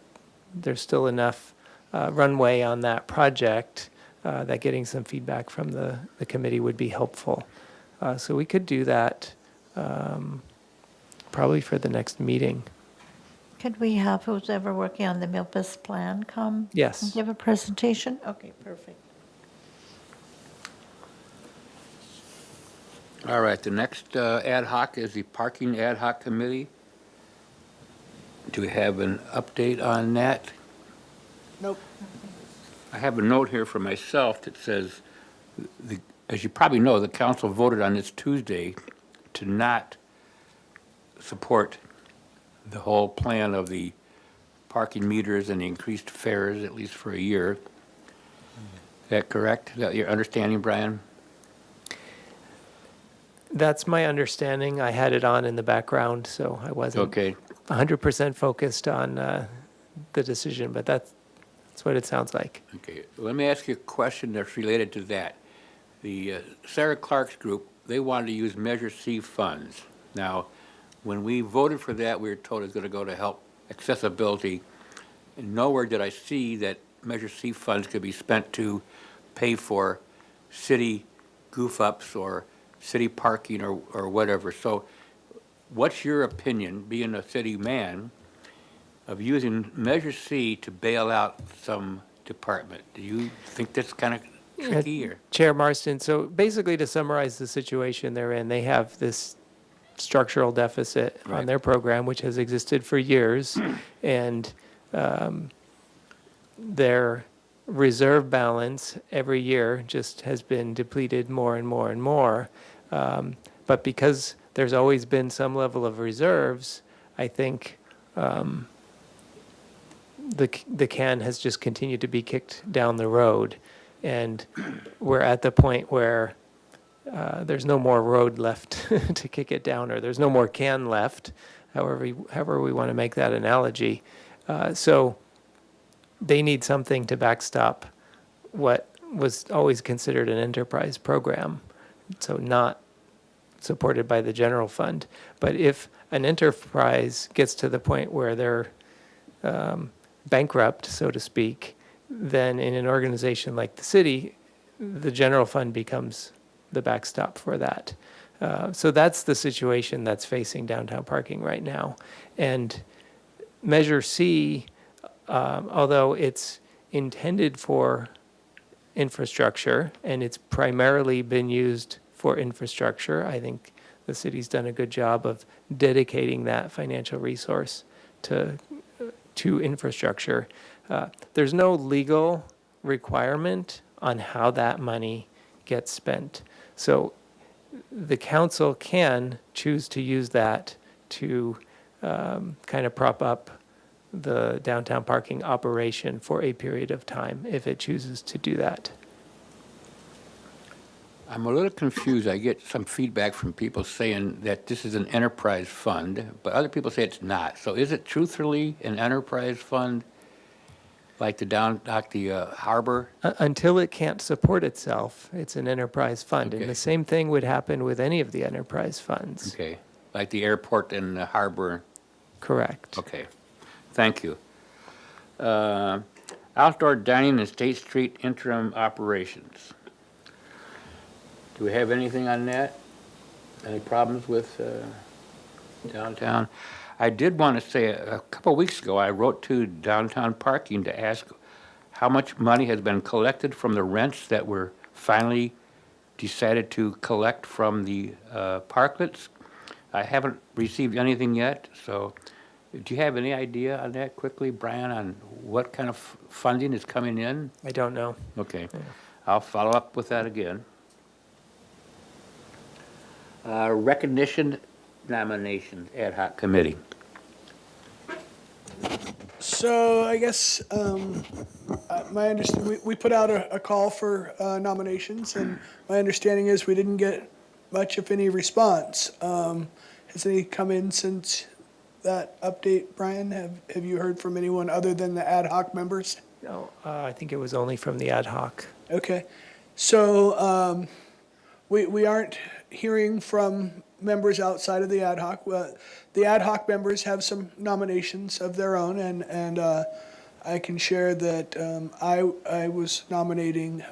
still enough runway on that project that getting some feedback from the committee would be helpful. So we could do that probably for the next meeting. Could we have who's ever working on the Milpas plan come? Yes. And give a presentation? Okay, perfect. All right, the next ad hoc is the Parking Ad Hoc Committee. Do we have an update on that? Nope. I have a note here for myself that says, as you probably know, the council voted on this Tuesday to not support the whole plan of the parking meters and the increased fares, at least for a year. Is that correct? Is that your understanding, Brian? That's my understanding. I had it on in the background, so I wasn't Okay. 100% focused on the decision, but that's what it sounds like. Okay, let me ask you a question that's related to that. The Sarah Clark's group, they wanted to use Measure C funds. Now, when we voted for that, we were told it's going to go to help accessibility. And nowhere did I see that Measure C funds could be spent to pay for city goof-ups or city parking or whatever. So what's your opinion, being a city man, of using Measure C to bail out some department? Do you think that's kind of tricky, or? Chair Marston, so basically to summarize the situation they're in, they have this structural deficit on Right. their program, which has existed for years, and their reserve balance every year just has been depleted more and more and more. But because there's always been some level of reserves, I think the can has just continued to be kicked down the road. And we're at the point where there's no more road left to kick it down, or there's no more can left, however we want to make that analogy. So they need something to backstop what was always considered an enterprise program, so not supported by the general fund. But if an enterprise gets to the point where they're bankrupt, so to speak, then in an organization like the city, the general fund becomes the backstop for that. So that's the situation that's facing downtown parking right now. And Measure C, although it's intended for infrastructure and it's primarily been used for infrastructure, I think the city's done a good job of dedicating that financial resource to infrastructure. There's no legal requirement on how that money gets spent. So the council can choose to use that to kind of prop up the downtown parking operation for a period of time if it chooses to do that. I'm a little confused. I get some feedback from people saying that this is an enterprise fund, but other people say it's not. So is it truthfully an enterprise fund, like the harbor? Until it can't support itself, it's an enterprise fund. Okay. And the same thing would happen with any of the enterprise funds. Okay, like the airport and the harbor? Correct. Okay, thank you. Outdoor dining and State Street interim operations. Do we have anything on that? Any problems with downtown? I did want to say, a couple of weeks ago, I wrote to downtown parking to ask how much money has been collected from the rents that were finally decided to collect from the parklets. I haven't received anything yet, so do you have any idea on that quickly, Brian, on what kind of funding is coming in? I don't know. Okay, I'll follow up with that again. Recognition nominations ad hoc committee. So I guess my understanding, we put out a call for nominations, and my understanding is we didn't get much, if any, response. Has any come in since that update, Brian? Have you heard from anyone other than the ad hoc members? No, I think it was only from the ad hoc. Okay, so we aren't hearing from members outside of the ad hoc. The ad hoc members have some nominations of their own, and I can share that I was nominating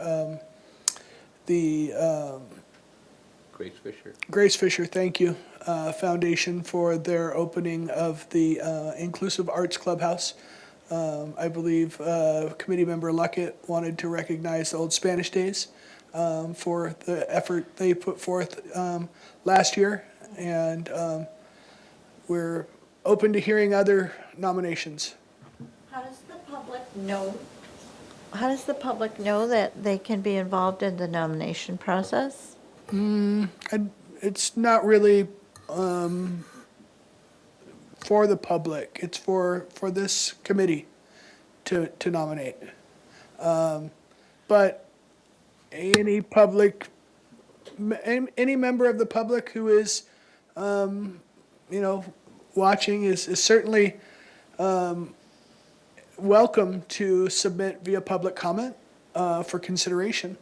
the Grace Fisher. Grace Fisher, thank you, Foundation for their opening of the Inclusive Arts Clubhouse. I believe committee member Luckett wanted to recognize the Old Spanish Days for the effort they put forth last year, and we're open to hearing other nominations. How does the public know? How does the public know that they can be involved in the nomination process? It's not really for the public. It's for this committee to nominate. But any member of the public who is, watching is certainly welcome to submit via public comment for consideration.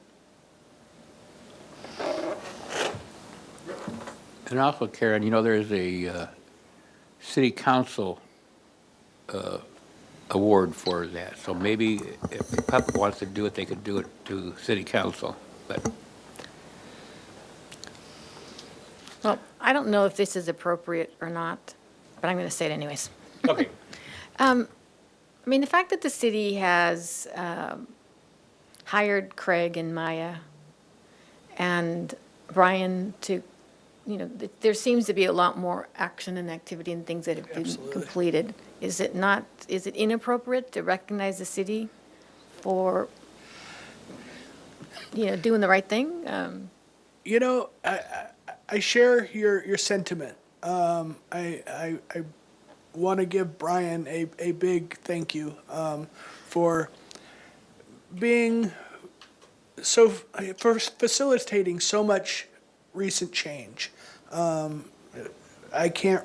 And also, Karen, there's a city council award for that. So maybe if the public wants to do it, they could do it to city council. But Well, I don't know if this is appropriate or not, but I'm going to say it anyways. okay. I mean, the fact that the city has hired Craig and Maya and Brian to, there seems to be a lot more action and activity and things that have been Absolutely. completed. Is it inappropriate to recognize the city for, doing the right thing? I share your sentiment. I want to give Brian a big thank you for being for facilitating so much recent change. I can't.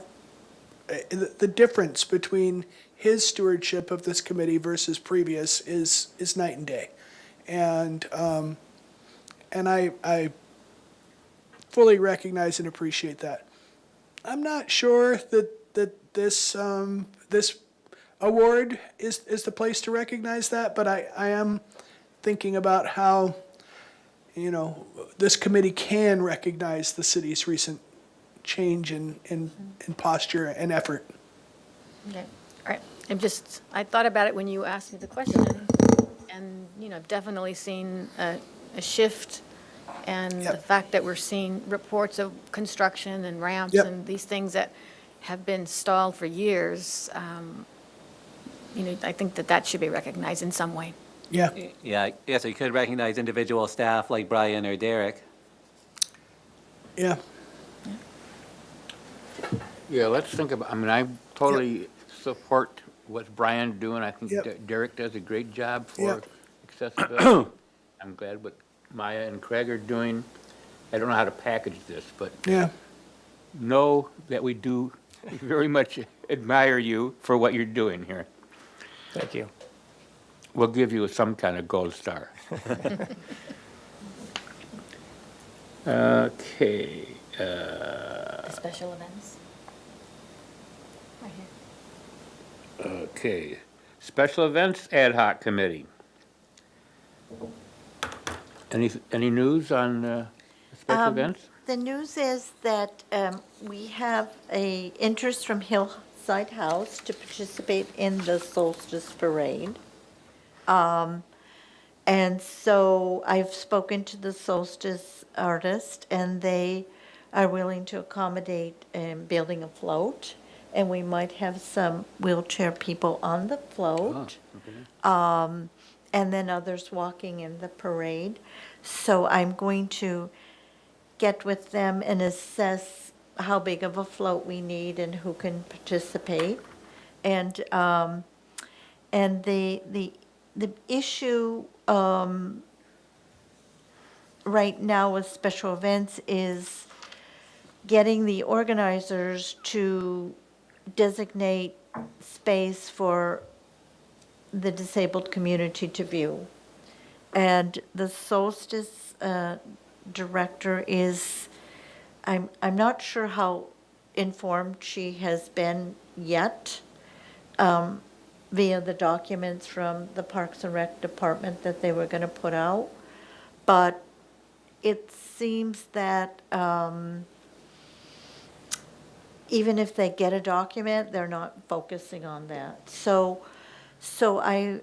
The difference between his stewardship of this committee versus previous is night and day, and I fully recognize and appreciate that. I'm not sure that this award is the place to recognize that, but I am thinking about how this committee can recognize the city's recent change in posture and effort. Okay, all right. I thought about it when you asked me the question, and I've definitely seen a shift, and the Yep. fact that we're seeing reports of construction and ramps Yep. and these things that have been stalled for years, I think that should be recognized in some way. Yeah, Yeah, yes, you could recognize individual staff like Brian or Derek. yeah. Yeah, let's think about, I totally support what Brian's doing. I think Yep. Derek does a great job for Yep. accessibility. I'm glad what Maya and Craig are doing. I don't know how to package this, but Yeah, know that we do very much admire you for what you're doing here. Thank you. We'll give you some kind of gold star. Okay, The special events? Right here. okay. Special Events Ad Hoc Committee. Any news on special events? The news is that we have a interest from Hillside House to participate in the Solstice Parade. And so I've spoken to the Solstice artist, and they are willing to accommodate building a float, and we might have some wheelchair people on the float. And then others walking in the parade. So I'm going to get with them and assess how big of a float we need and who can participate. And the issue right now with special events is getting the organizers to designate space for the disabled community to view. And the Solstice director is, I'm not sure how informed she has been yet via the documents from the Parks and Rec department that they were going to put out. But it seems that even if they get a document, they're not focusing on that. So I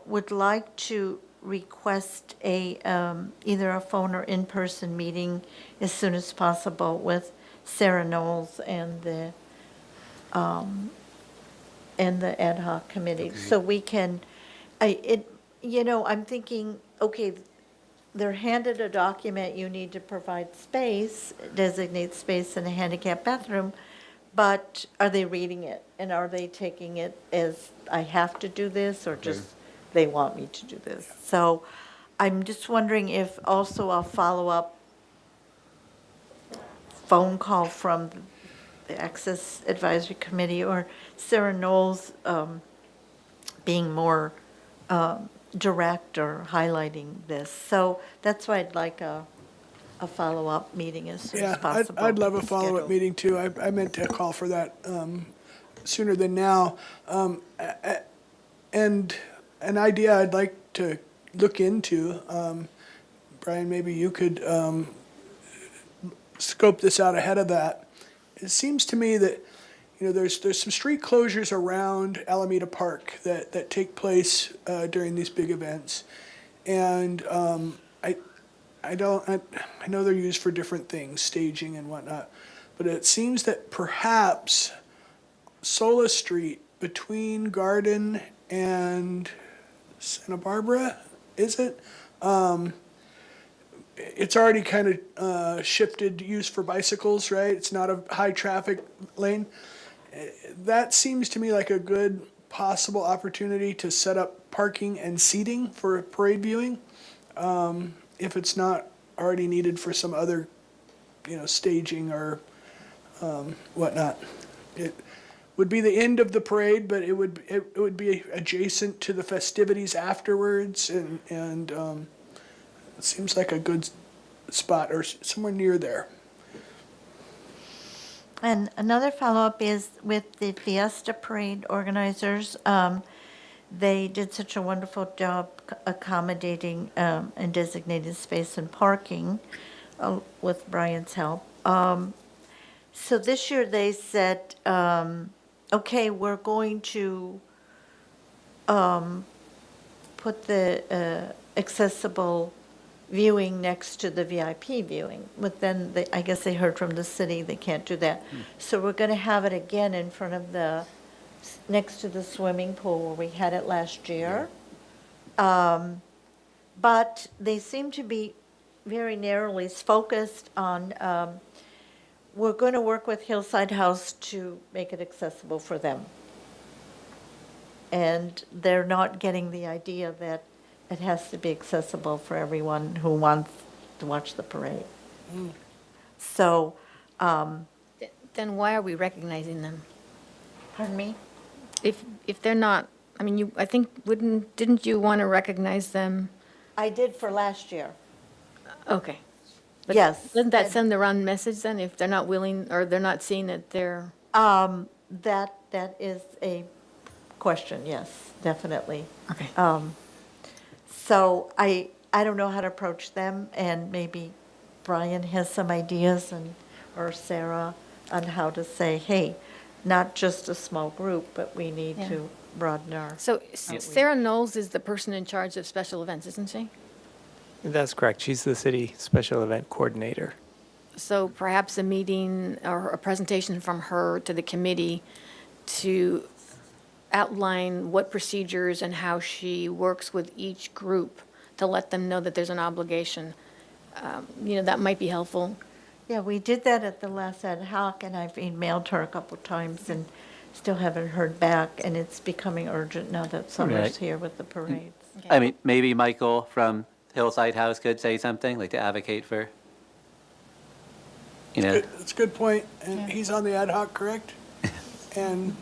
would like to request either a phone or in-person meeting as soon as possible with Sarah Knowles and the ad hoc committee. So we can, I'm thinking, okay, they're handed a document, you need to provide space, designate space in a handicap bathroom, but are they reading it? And are they taking it as, I have to do this, or just, they want me to do this? So I'm just wondering if also a follow-up phone call from the Access Advisory Committee or Sarah Knowles being more direct or highlighting this. So that's why I'd like a follow-up meeting as soon as Yeah, possible. I'd love a follow-up scheduled. meeting too. I meant to call for that sooner than now. And an idea I'd like to look into, Brian, maybe you could scope this out ahead of that. It seems to me that, there's some street closures around Alameda Park that take place during these big events. And I know they're used for different things, staging and whatnot, but it seems that perhaps Sola Street between Garden and Santa Barbara, is it? It's already kind of shifted use for bicycles, right? It's not a high traffic lane. That seems to me like a good possible opportunity to set up parking and seating for parade viewing. If it's not already needed for some other, staging or whatnot. It would be the end of the parade, but it would be adjacent to the festivities afterwards, and it seems like a good spot or somewhere near there. And another follow-up is with the Fiesta Parade organizers. They did such a wonderful job accommodating and designating space and parking with Brian's help. So this year they said, okay, we're going to put the accessible viewing next to the VIP viewing. But then I guess they heard from the city they can't do that. So we're going to have it again in front of next to the swimming pool where we had it last year. But they seem to be very narrowly focused on, we're going to work with Hillside House to make it accessible for them. And they're not getting the idea that it has to be accessible for everyone who wants to watch the parade. So, Then why are we recognizing them? pardon me? If they're not, I think, didn't you want to recognize them? I did for last year. Okay. But Yes. Doesn't that send the wrong message then, if they're not willing, or they're not seeing that they're, That is a question, yes, definitely. okay. So I don't know how to approach them, and maybe Brian has some ideas or Sarah on how to say, hey, not just a small group, but we need Yeah. to broaden our. So Sarah Knowles is the person in charge of special events, isn't she? That's correct. She's the city special event coordinator. So perhaps a meeting or a presentation from her to the committee to outline what procedures and how she works with each group to let them know that there's an obligation. That might be helpful. Yeah, we did that at the last ad hoc, and I've emailed her a couple times and still haven't heard back, and it's becoming urgent now that summer's Right. here with the parades. I mean, maybe Michael from Hillside House could say something, like to advocate for, you know, That's a good point, and he's on the ad hoc, correct? And,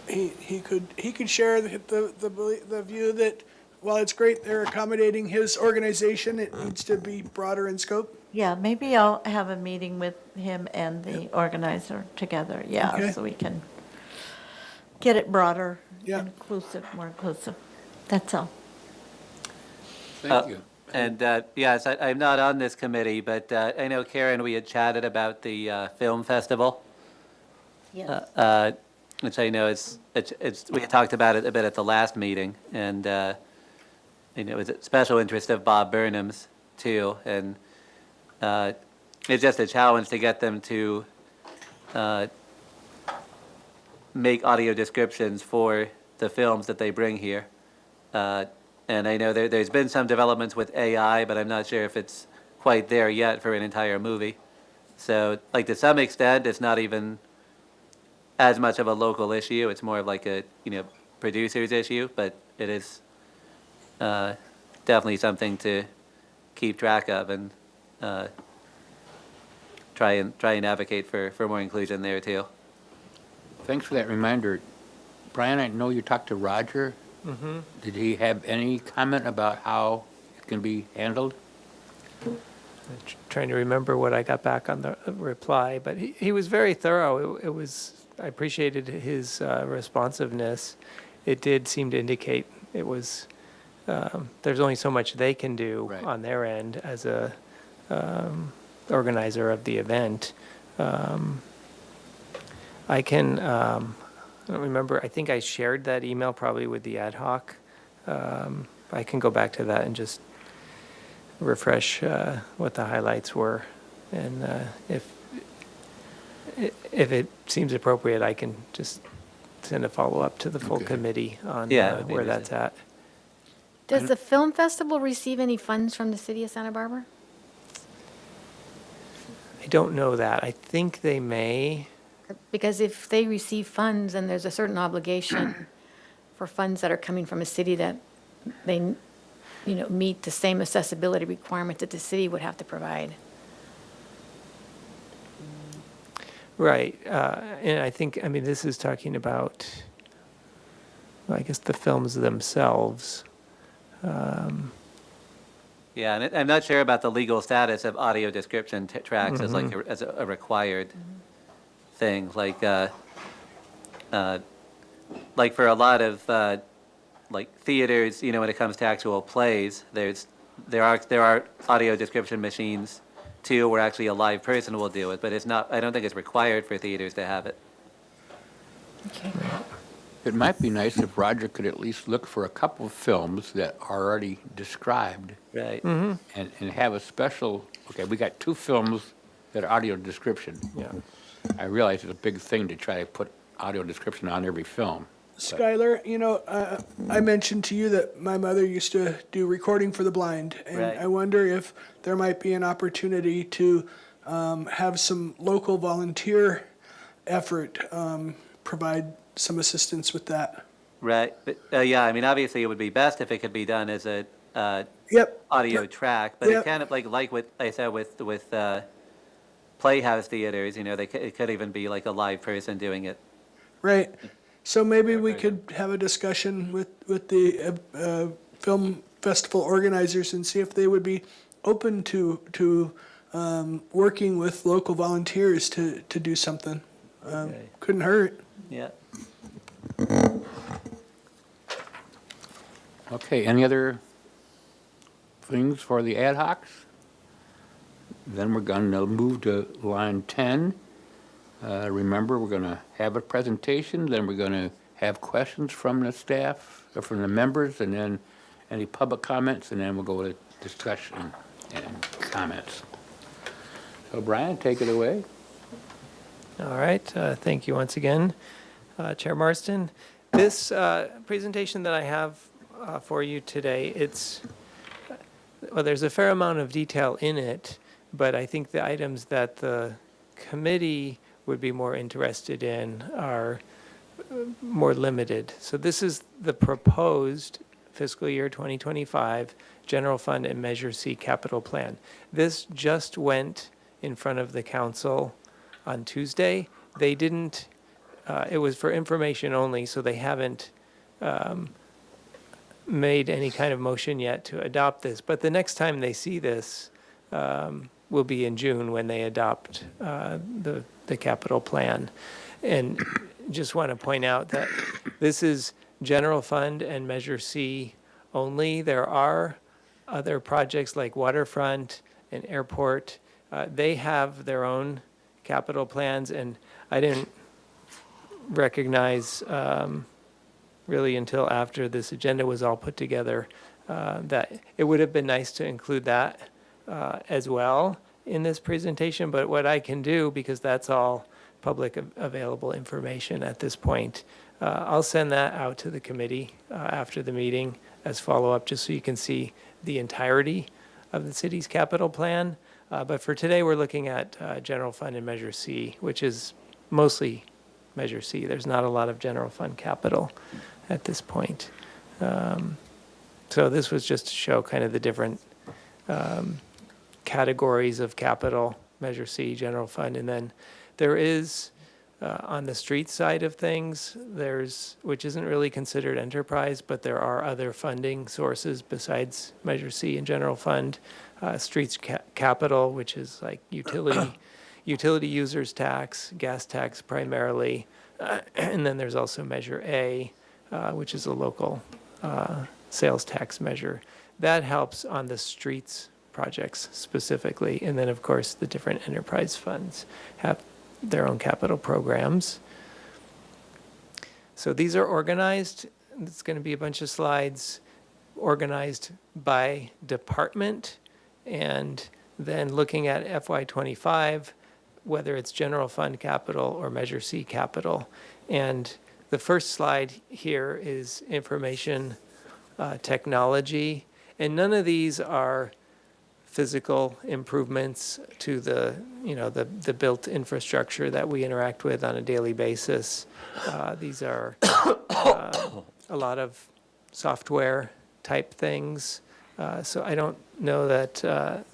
he could share the view that while it's great they're accommodating his organization, it needs to be broader in scope. Yeah, maybe I'll have a meeting with him and the organizer together, yeah, Okay. so we can get it broader, Yeah. inclusive, more inclusive. That's all. Thank you. and yes, I'm not on this committee, but I know, Karen, we had chatted about the film festival, Yeah. which I know we had talked about it a bit at the last meeting, and it was a special interest of Bob Burnham's too, and it's just a challenge to get them to make audio descriptions for the films that they bring here. And I know there's been some developments with AI, but I'm not sure if it's quite there yet for an entire movie. So, like, to some extent, it's not even as much of a local issue. It's more of like a, producer's issue, but it is definitely something to keep track of and try and advocate for more inclusion there too. Thanks for that reminder. Brian, I know you talked to Roger. Mm-hmm. Did he have any comment about how it can be handled? Trying to remember what I got back on the reply, but he was very thorough. I appreciated his responsiveness. It did seem to indicate it was, there's only so much they can do Right. on their end as a organizer of the event. I can, I don't remember, I think I shared that email probably with the ad hoc. I can go back to that and just refresh what the highlights were. And if it seems appropriate, I can just send a follow-up to the full Okay. committee on Yeah, it would be where that's interesting. at. Does the film festival receive any funds from the city of Santa Barbara? I don't know that. I think they may. Because if they receive funds, then there's a certain obligation for funds that are coming from a city that they, meet the same accessibility requirement that the city would have to provide. Right. And I think, this is talking about, I guess, the films themselves. Yeah, and I'm not sure about the legal status of audio description tracks as a required thing. Like for a lot of theaters, when it comes to actual plays, there are audio description machines too, where actually a live person will do it. But it's not. I don't think it's required for theaters to have it. Okay. It might be nice if Roger could at least look for a couple of films that are already described Right. and have a special, okay, we got 2 films that are audio description. Yeah. I realize it's a big thing to try to put audio description on every film. Skylar, I mentioned to you that my mother used to do recording for the blind, and Right. I wonder if there might be an opportunity to have some local volunteer effort provide some assistance with that. Right. But, yeah. Obviously, it would be best if it could be done as a Yep. audio track, but Yep. it kind of like what I said with Playhouse theaters. It could even be like a live person doing it. Right. So maybe we could have a discussion with the film festival organizers and see if they would be open to working with local volunteers to do something. Okay. Couldn't hurt. Yeah. Okay, any other things for the ad hocs? Then we're going to move to line 10. Remember, we're going to have a presentation, then we're going to have questions from the staff, or from the members, and then any public comments, and then we'll go to discussion and comments. So Brian, take it away. All right, thank you once again, Chair Marston. This presentation that I have for you today, well, there's a fair amount of detail in it, but I think the items that the committee would be more interested in are more limited. So this is the proposed fiscal year 2025 general fund and Measure C capital plan. This just went in front of the council on Tuesday. They didn't, it was for information only, so they haven't made any kind of motion yet to adopt this. But the next time they see this will be in June when they adopt the capital plan. And just want to point out that this is general fund and Measure C only. There are other projects like waterfront and airport. They have their own capital plans, and I didn't recognize really until after this agenda was all put together that it would have been nice to include that as well in this presentation. But what I can do, because that's all public available information at this point, I'll send that out to the committee after the meeting as follow-up, just so you can see the entirety of the city's capital plan. But for today, we're looking at general fund and Measure C, which is mostly Measure C. There's not a lot of general fund capital at this point. So this was just to show kind of the different categories of capital, Measure C, general fund, and then there is on the street side of things, which isn't really considered enterprise, but there are other funding sources besides Measure C and general fund. Streets capital, which is like utility users tax, gas tax primarily, and then there's also Measure A, which is a local sales tax measure. That helps on the streets projects specifically, and then of course the different enterprise funds have their own capital programs. So these are organized. It's going to be a bunch of slides organized by department, and then looking at FY25, whether it's general fund capital or Measure C capital. And the first slide here is information technology, and none of these are physical improvements to the built infrastructure that we interact with on a daily basis. These are a lot of software type things. So I don't know that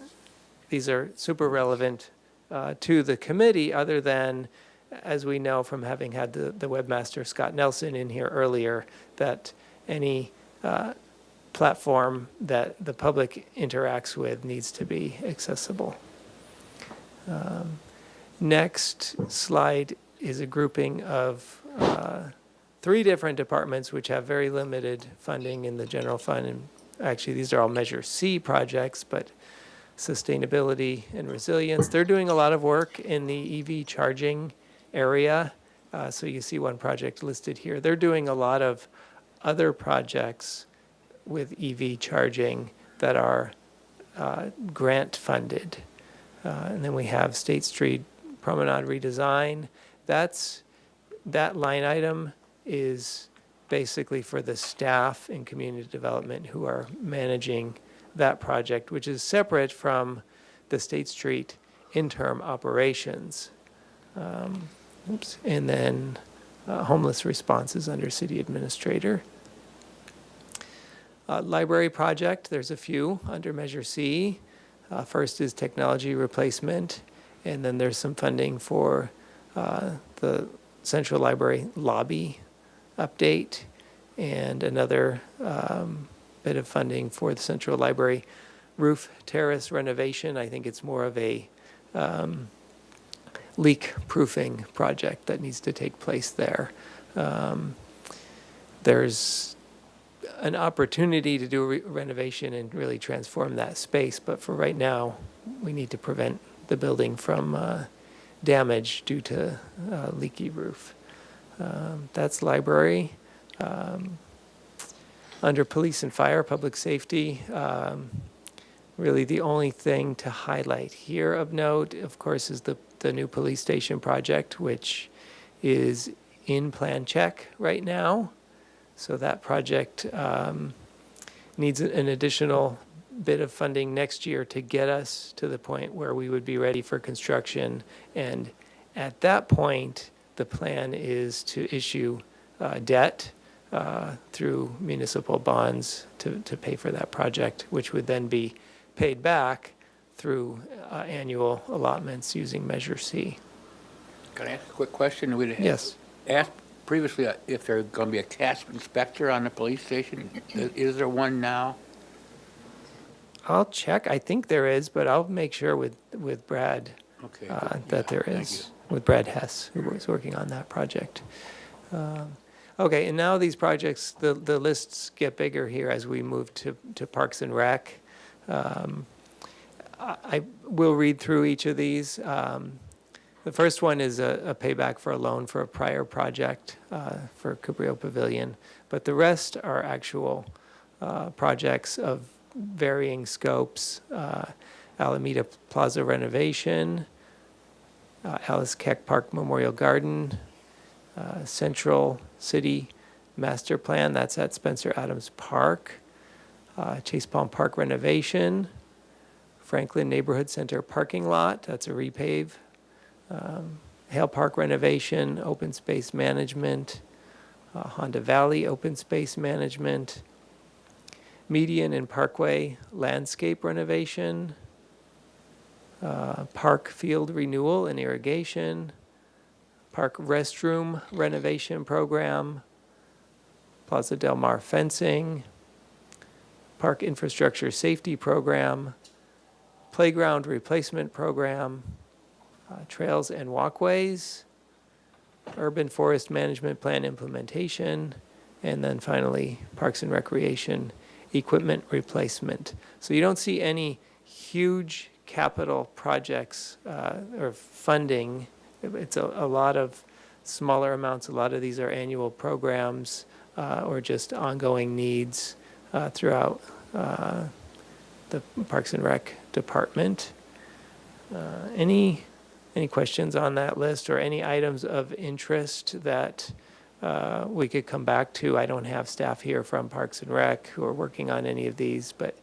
these are super relevant to the committee, other than, as we know from having had the webmaster Scott Nelson in here earlier, that any platform that the public interacts with needs to be accessible. Next slide is a grouping of 3 different departments which have very limited funding in the general fund. And actually, these are all Measure C projects, but sustainability and resilience. They're doing a lot of work in the EV charging area. So you see one project listed here. They're doing a lot of other projects with EV charging that are grant funded. And then we have State Street Promenade redesign. That line item is basically for the staff in community development who are managing that project, which is separate from the State Street interim operations. And then homeless responses under city administrator. Library project, there's a few under Measure C. First is technology replacement, and then there's some funding for the Central Library lobby update, and another bit of funding for the Central Library roof terrace renovation. I think it's more of a leak proofing project that needs to take place there. There's an opportunity to do a renovation and really transform that space, but for right now, we need to prevent the building from damage due to leaky roof. That's library. Under police and fire, public safety, really the only thing to highlight here of note, of course, is the new police station project, which is in plan check right now. So that project needs an additional bit of funding next year to get us to the point where we would be ready for construction. And at that point, the plan is to issue debt through municipal bonds to pay for that project, which would then be paid back through annual allotments using Measure C. Can I ask a quick question? We'd Yes. asked previously if there's going to be a CASP inspector on the police station. Is there one now? I'll check. I think there is, but I'll make sure with Brad Okay. that there thank is, with Brad Hess, who was working on that project. Okay, and now these projects, the lists get bigger here as we move to Parks and Rec. I will read through each of these. The first one is a payback for a loan for a prior project for Cabrillo Pavilion, but the rest are actual projects of varying scopes. Alameda Plaza renovation, Alice Keck Park Memorial Garden, Central City Master Plan, that's at Spencer Adams Park, Chase Palm Park renovation, Franklin Neighborhood Center parking lot, that's a repave, Hale Park renovation, open space management, Honda Valley open space management, Median and Parkway landscape renovation, park field renewal and irrigation, park restroom renovation program, Plaza Del Mar fencing, park infrastructure safety program, playground replacement program, trails and walkways, urban forest management plan implementation, and then finally Parks and Recreation equipment replacement. So you don't see any huge capital projects or funding. It's a lot of smaller amounts. A lot of these are annual programs or just ongoing needs throughout the Parks and Rec department. Any questions on that list or any items of interest that we could come back to? I don't have staff here from Parks and Rec who are working on any of these, but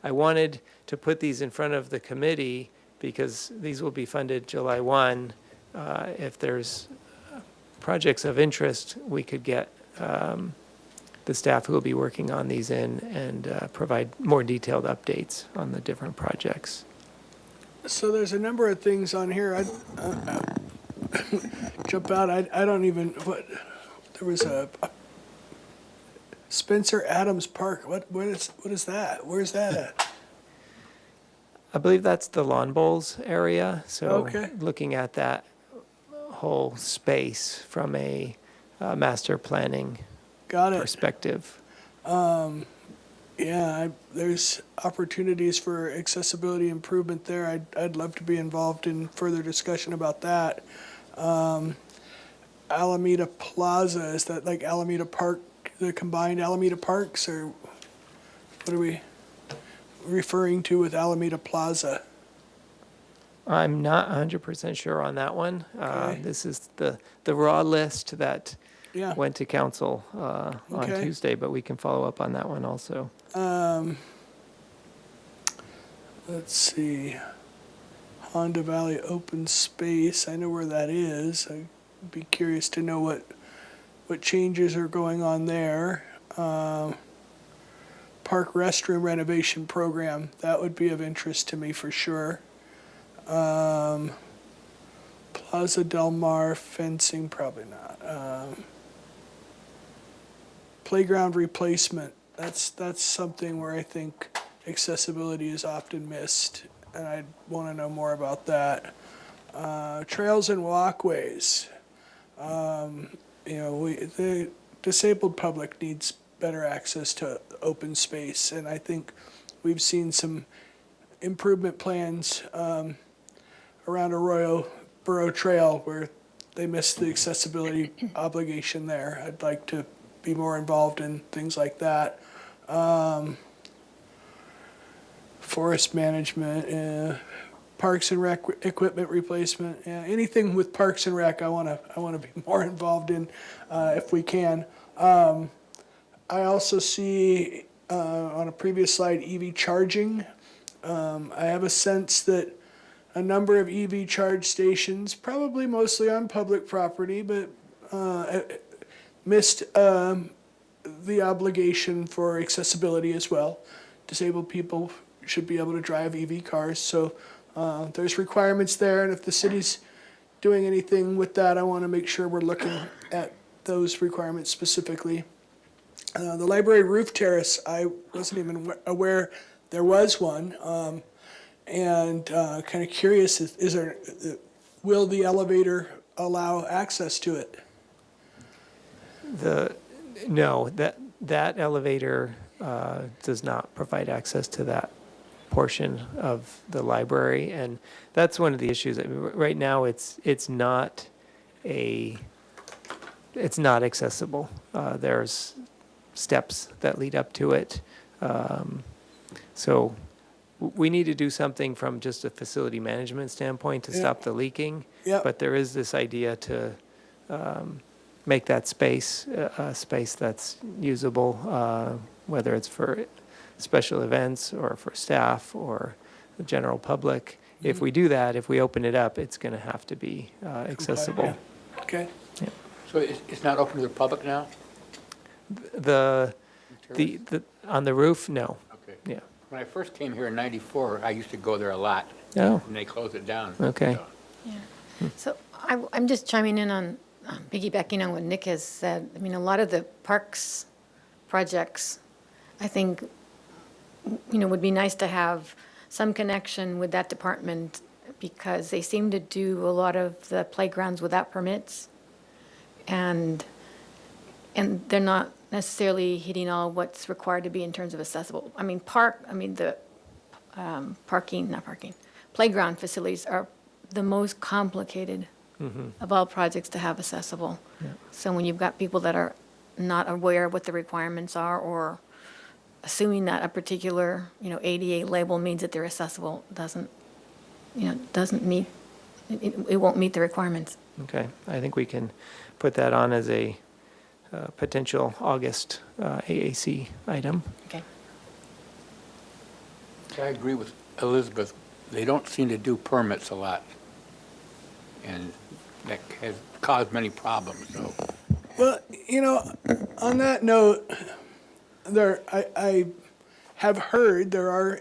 I wanted to put these in front of the committee because these will be funded July 1. If there's projects of interest, we could get the staff who will be working on these in and provide more detailed updates on the different projects. So there's a number of things on here. I jump out. I don't even what. There was a Spencer Adams Park. What is that? Where's that at? I believe that's the Lawn Bowls area. So Okay. looking at that whole space from a master planning Got it. perspective. Yeah, there's opportunities for accessibility improvement there. I'd love to be involved in further discussion about that. Alameda Plaza, is that like Alameda Park, the combined Alameda Parks, or what are we referring to with Alameda Plaza? I'm not 100% sure on that one. Okay. This is the raw list that Yeah. went to council on Okay. Tuesday, but we can follow up on that one also. Let's see. Honda Valley Open Space, I know where that is. I'd be curious to know what changes are going on there. Park restroom renovation program, that would be of interest to me for sure. Plaza Del Mar fencing, probably not. Playground replacement, that's something where I think accessibility is often missed, and I'd want to know more about that. Trails and walkways. The disabled public needs better access to open space, and I think we've seen some improvement plans around Arroyo Burro Trail where they missed the accessibility obligation there. I'd like to be more involved in things like that. Forest management, Parks and Rec equipment replacement, anything with Parks and Rec, I want to be more involved in if we can. I also see on a previous slide, EV charging. I have a sense that a number of EV charge stations, probably mostly on public property, but missed the obligation for accessibility as well. Disabled people should be able to drive EV cars, so there's requirements there, and if the city's doing anything with that, I want to make sure we're looking at those requirements specifically. The library roof terrace, I wasn't even aware there was one, and kind of curious, will the elevator allow access to it? No, that elevator does not provide access to that portion of the library, and that's one of the issues. I mean, right now, it's not accessible. There's steps that lead up to it, so we need to do something from just a facility management standpoint to stop the leaking. Yep. But there is this idea to make that space a space that's usable, whether it's for special events or for staff or the general public. If we do that, if we open it up, it's going to have to be accessible. Okay. So it's not open to the public now? The on the roof, no. Okay. Yeah. When I first came here in '94, I used to go there a lot. Oh. And they closed it down. Okay. So, So I'm just chiming in on, piggybacking on what Nick has said. I mean, a lot of the parks projects, I think, would be nice to have some connection with that department because they seem to do a lot of the playgrounds without permits. And they're not necessarily hitting all what's required to be in terms of accessible. I mean, playground facilities are the most complicated of all projects to have accessible. Yeah. So when you've got people that are not aware of what the requirements are or assuming that a particular, ADA label means that they're accessible doesn't meet, it won't meet the requirements. Okay. I think we can put that on as a potential August AAC item. Okay. I agree with Elizabeth. They don't seem to do permits a lot. And that has caused many problems, so. Well, on that note, I have heard there are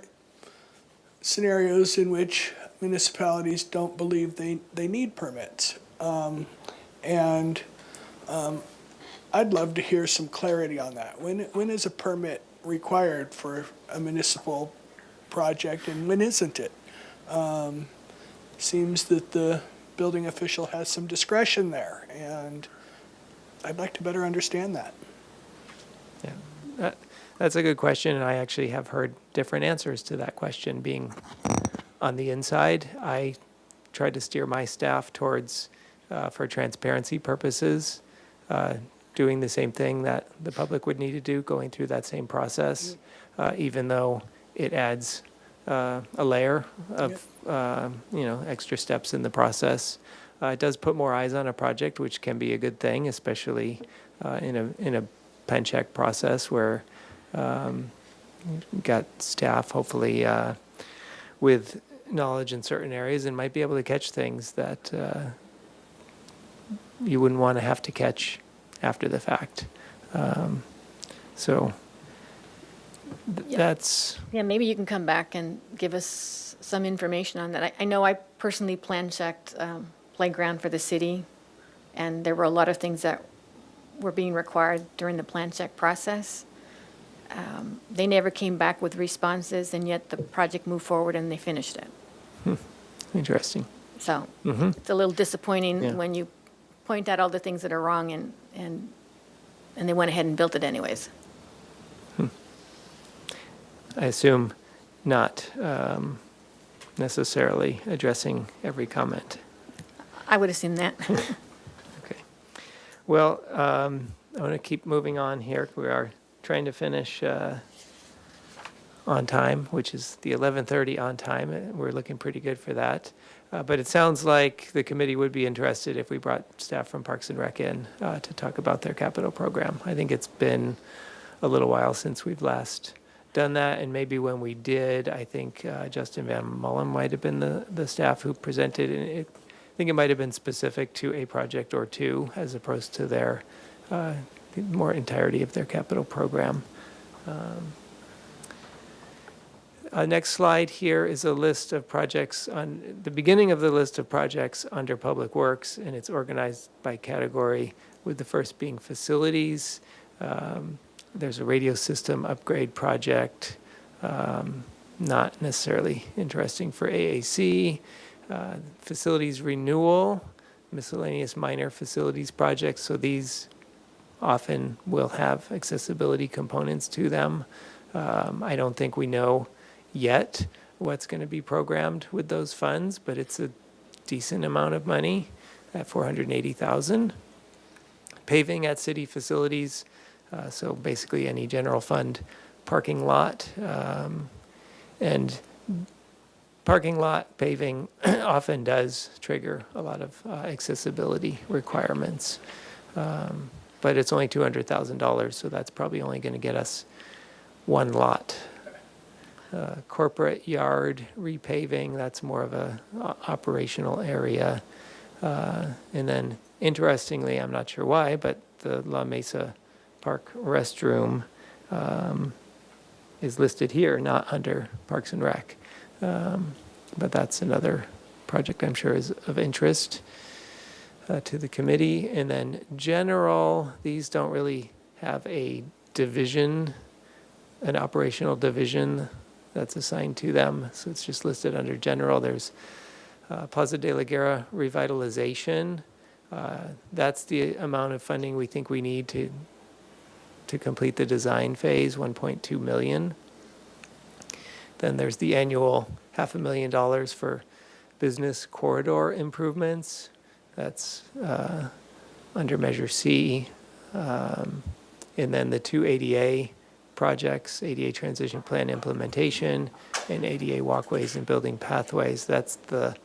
scenarios in which municipalities don't believe they need permits. And I'd love to hear some clarity on that. When is a permit required for a municipal project and when isn't it? Seems that the building official has some discretion there, and I'd like to better understand that. Yeah, that's a good question, and I actually have heard different answers to that question. Being on the inside, I try to steer my staff towards, for transparency purposes, doing the same thing that the public would need to do, going through that same process, even though it adds a layer of extra steps in the process. It does put more eyes on a project, which can be a good thing, especially in a pen check process where you've got staff hopefully with knowledge in certain areas and might be able to catch things that you wouldn't want to have to catch after the fact. That's... Yeah, maybe you can come back and give us some information on that. I know I personally plan checked playground for the city, and there were a lot of things that were being required during the plan check process. They never came back with responses, and yet the project moved forward and they finished it. Interesting. So it's a little disappointing Yeah. when you point out all the things that are wrong and they went ahead and built it anyways. I assume not necessarily addressing every comment. I would assume that. Okay. Well, I want to keep moving on here. We are trying to finish on time, which is the 11:30 on time. We're looking pretty good for that. But it sounds like the committee would be interested if we brought staff from Parks and Rec in to talk about their capital program. I think it's been a little while since we've last done that, and maybe when we did, I think Justin Van Mullen might have been the staff who presented, and I think it might have been specific to a project or two as opposed to their more entirety of their capital program. Next slide here is a list of projects on the beginning of the list of projects under Public Works, and it's organized by category, with the first being facilities. There's a radio system upgrade project, not necessarily interesting for AAC. Facilities renewal, miscellaneous minor facilities projects. So these often will have accessibility components to them. I don't think we know yet what's going to be programmed with those funds, but it's a decent amount of money at $480,000. Paving at city facilities, so basically any general fund parking lot, and parking lot paving often does trigger a lot of accessibility requirements, but it's only $200,000, so that's probably only going to get us one lot. Corporate yard repaving, that's more of a operational area. And then interestingly, I'm not sure why, but the La Mesa Park restroom is listed here, not under Parks and Rec. But that's another project I'm sure is of interest to the committee. And then general, these don't really have a division, an operational division that's assigned to them. So it's just listed under general. There's Plaza de la Guerra revitalization. That's the amount of funding we think we need to complete the design phase, $1.2 million. Then there's the annual $500,000 for business corridor improvements. That's under Measure C. And then the two ADA projects, ADA Transition Plan Implementation and ADA Walkways and Building Pathways. That's the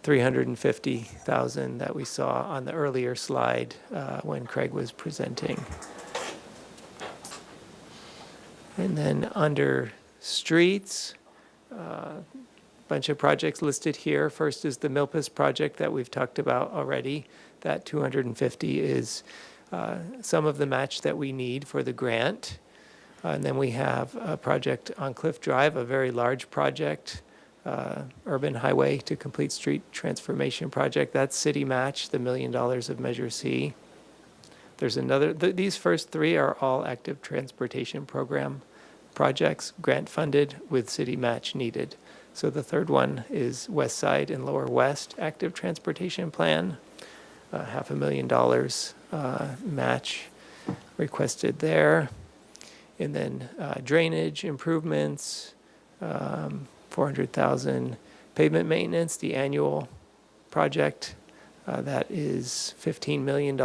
$350,000 that we saw on the earlier slide when Craig was presenting. And then under streets, bunch of projects listed here. First is the Milpas project that we've talked about already. That 250 is some of the match that we need for the grant. And then we have a project on Cliff Drive, a very large project, urban highway to complete street transformation project. That's city match, the $1 million of Measure C. There's another, these first three are all active transportation program projects, grant funded with city match needed. So the third one is West Side and Lower West active transportation plan, $500,000 match requested there. And then drainage improvements, $400,000. Pavement maintenance, the annual project, that is $15 million,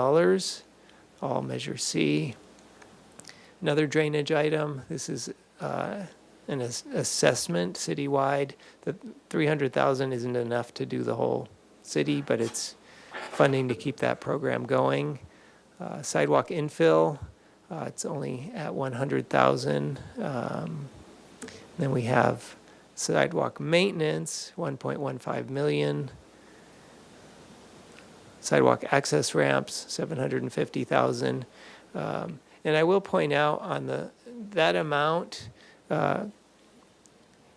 all Measure C. Another drainage item, this is an assessment citywide. The $300,000 isn't enough to do the whole city, but it's funding to keep that program going. Sidewalk infill, it's only at $100,000. Then we have sidewalk maintenance, $1.15 million. Sidewalk access ramps, $750,000. And I will point out on that amount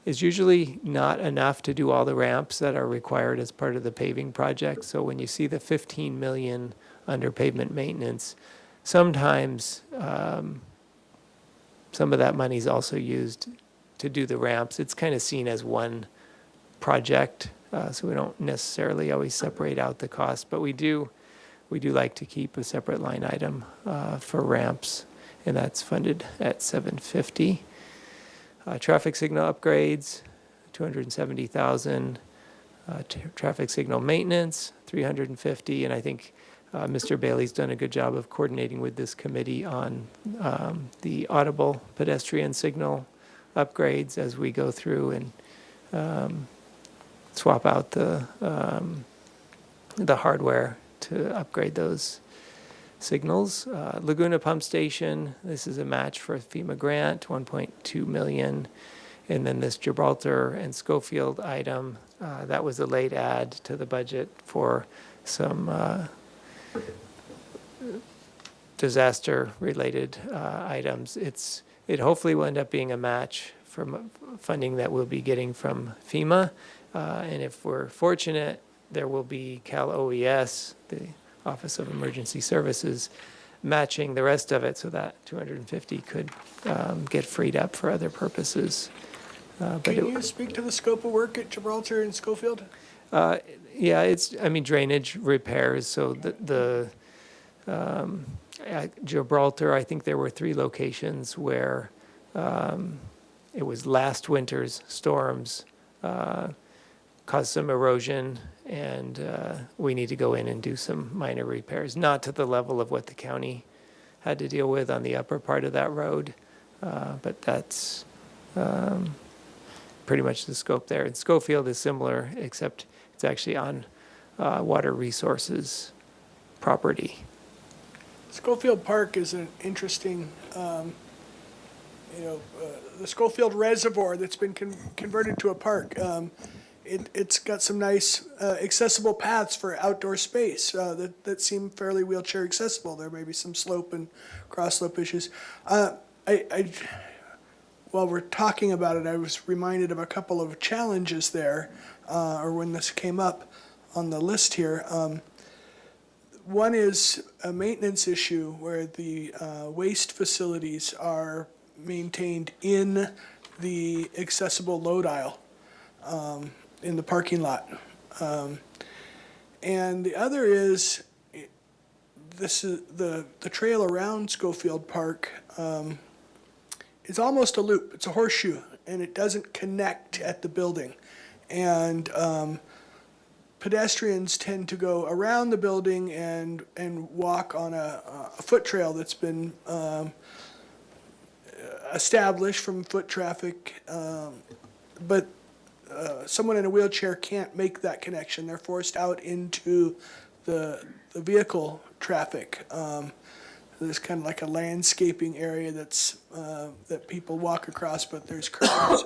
is usually not enough to do all the ramps that are required as part of the paving project. So when you see the $15 million under pavement maintenance, sometimes some of that money is also used to do the ramps. It's kind of seen as one project, so we don't necessarily always separate out the cost, but we do like to keep a separate line item for ramps, and that's funded at $750,000. Traffic signal upgrades, $270,000. Traffic signal maintenance, $350,000, and I think Mr. Bailey's done a good job of coordinating with this committee on the audible pedestrian signal upgrades as we go through and swap out the hardware to upgrade those signals. Laguna Pump Station, this is a match for a FEMA grant, 1.2 million. And then this Gibraltar and Schofield item, that was a late add to the budget for some disaster-related items. It hopefully will end up being a match from funding that we'll be getting from FEMA. And if we're fortunate, there will be Cal OES, the Office of Emergency Services, matching the rest of it, so that 250 could get freed up for other purposes. Can you speak to the scope of work at Gibraltar and Schofield? Yeah, drainage repairs, so at Gibraltar, I think there were 3 locations where it was last winter's storms caused some erosion, and we need to go in and do some minor repairs, not to the level of what the county had to deal with on the upper part of that road, but that's pretty much the scope there. And Schofield is similar, except it's actually on water resources property. Schofield Park is an interesting, the Schofield Reservoir that's been converted to a park. It's got some nice accessible paths for outdoor space that seem fairly wheelchair accessible. There may be some slope and cross slope issues. While we're talking about it, I was reminded of a couple of challenges there, or when this came up on the list here. One is a maintenance issue where the waste facilities are maintained in the accessible load aisle in the parking lot. And the other is this is the trail around Schofield Park. It's almost a loop. It's a horseshoe, and it doesn't connect at the building. And pedestrians tend to go around the building and walk on a foot trail that's been established from foot traffic, but someone in a wheelchair can't make that connection. They're forced out into the vehicle traffic. There's kind of like a landscaping area that's that people walk across, but there's curbs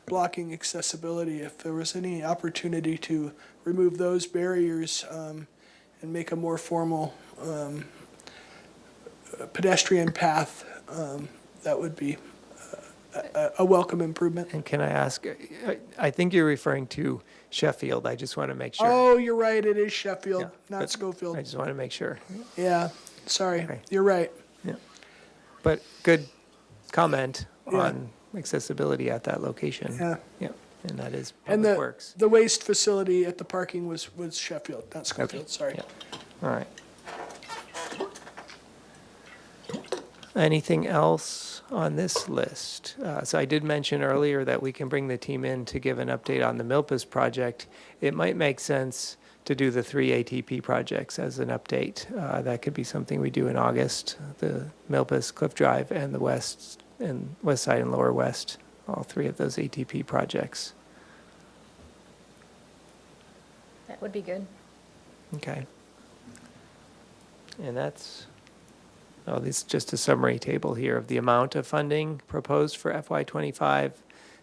blocking accessibility. If there was any opportunity to remove those barriers and make a more formal pedestrian path, that would be a welcome improvement. And can I ask, I think you're referring to Sheffield. I just want to make sure. Oh, you're right. It is Sheffield, Yeah, not but Schofield. I just want to make sure. Yeah, sorry. Okay. You're right. Yeah. But good comment Yeah. on accessibility at that location. Yeah. Yeah, and that is And Public Works. the waste facility at the parking was Sheffield, not Schofield, sorry. Yeah. All right. Anything else on this list? So I did mention earlier that we can bring the team in to give an update on the Milpas project. It might make sense to do the 3 ATP projects as an update. That could be something we do in August, the Milpas, Cliff Drive, and the West Side and Lower West, all 3 of those ATP projects. That would be good. Okay. And that's, this is just a summary table here of the amount of funding proposed for FY25.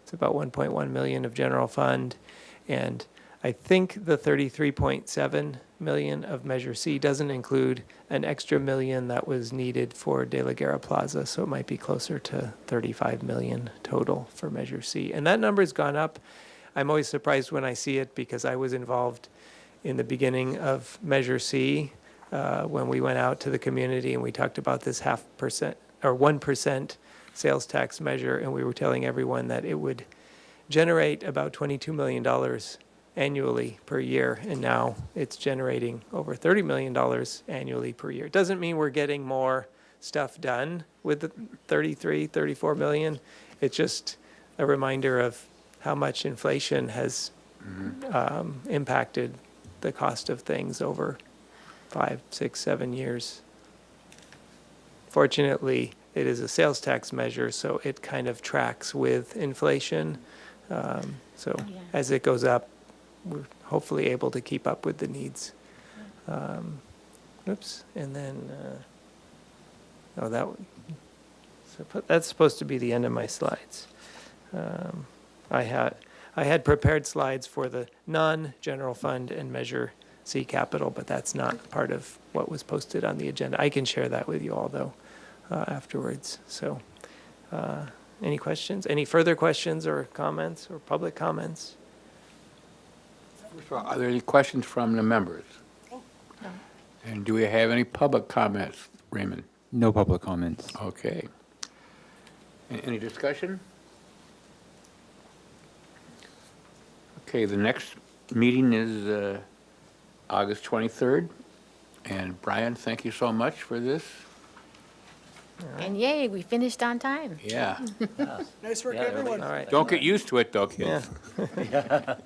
It's about 1.1 million of general fund. And I think the 33.7 million of Measure C doesn't include an extra million that was needed for De La Guerra Plaza. So it might be closer to 35 million total for Measure C. And that number's gone up. I'm always surprised when I see it because I was involved in the beginning of Measure C when we went out to the community and we talked about this 0.5% or 1% sales tax measure, and we were telling everyone that it would generate about $22 million annually per year, and now it's generating over $30 million annually per year. It doesn't mean we're getting more stuff done with the 34 million. It's just a reminder of how much inflation has impacted the cost of things over 5, 6, 7 years. Fortunately, it is a sales tax measure, so it kind of tracks with inflation. So as it goes up, we're hopefully able to keep up with the needs. Oops, and then Oh, that's supposed to be the end of my slides. I had prepared slides for the non-general fund and Measure C capital, but that's not part of what was posted on the agenda. I can share that with you all, though, afterwards. So, any questions? Any further questions or comments or public comments? First of all, are there any questions from the members? And do we have any public comments, Raymond? No public comments. Okay. Any discussion? Okay, the next meeting is August 23rd. And Brian, thank you so much for this. And yay, we finished on time. Yeah. Nice work, Yeah, really. everyone. All right. Don't get used to it, though, kids. Yeah.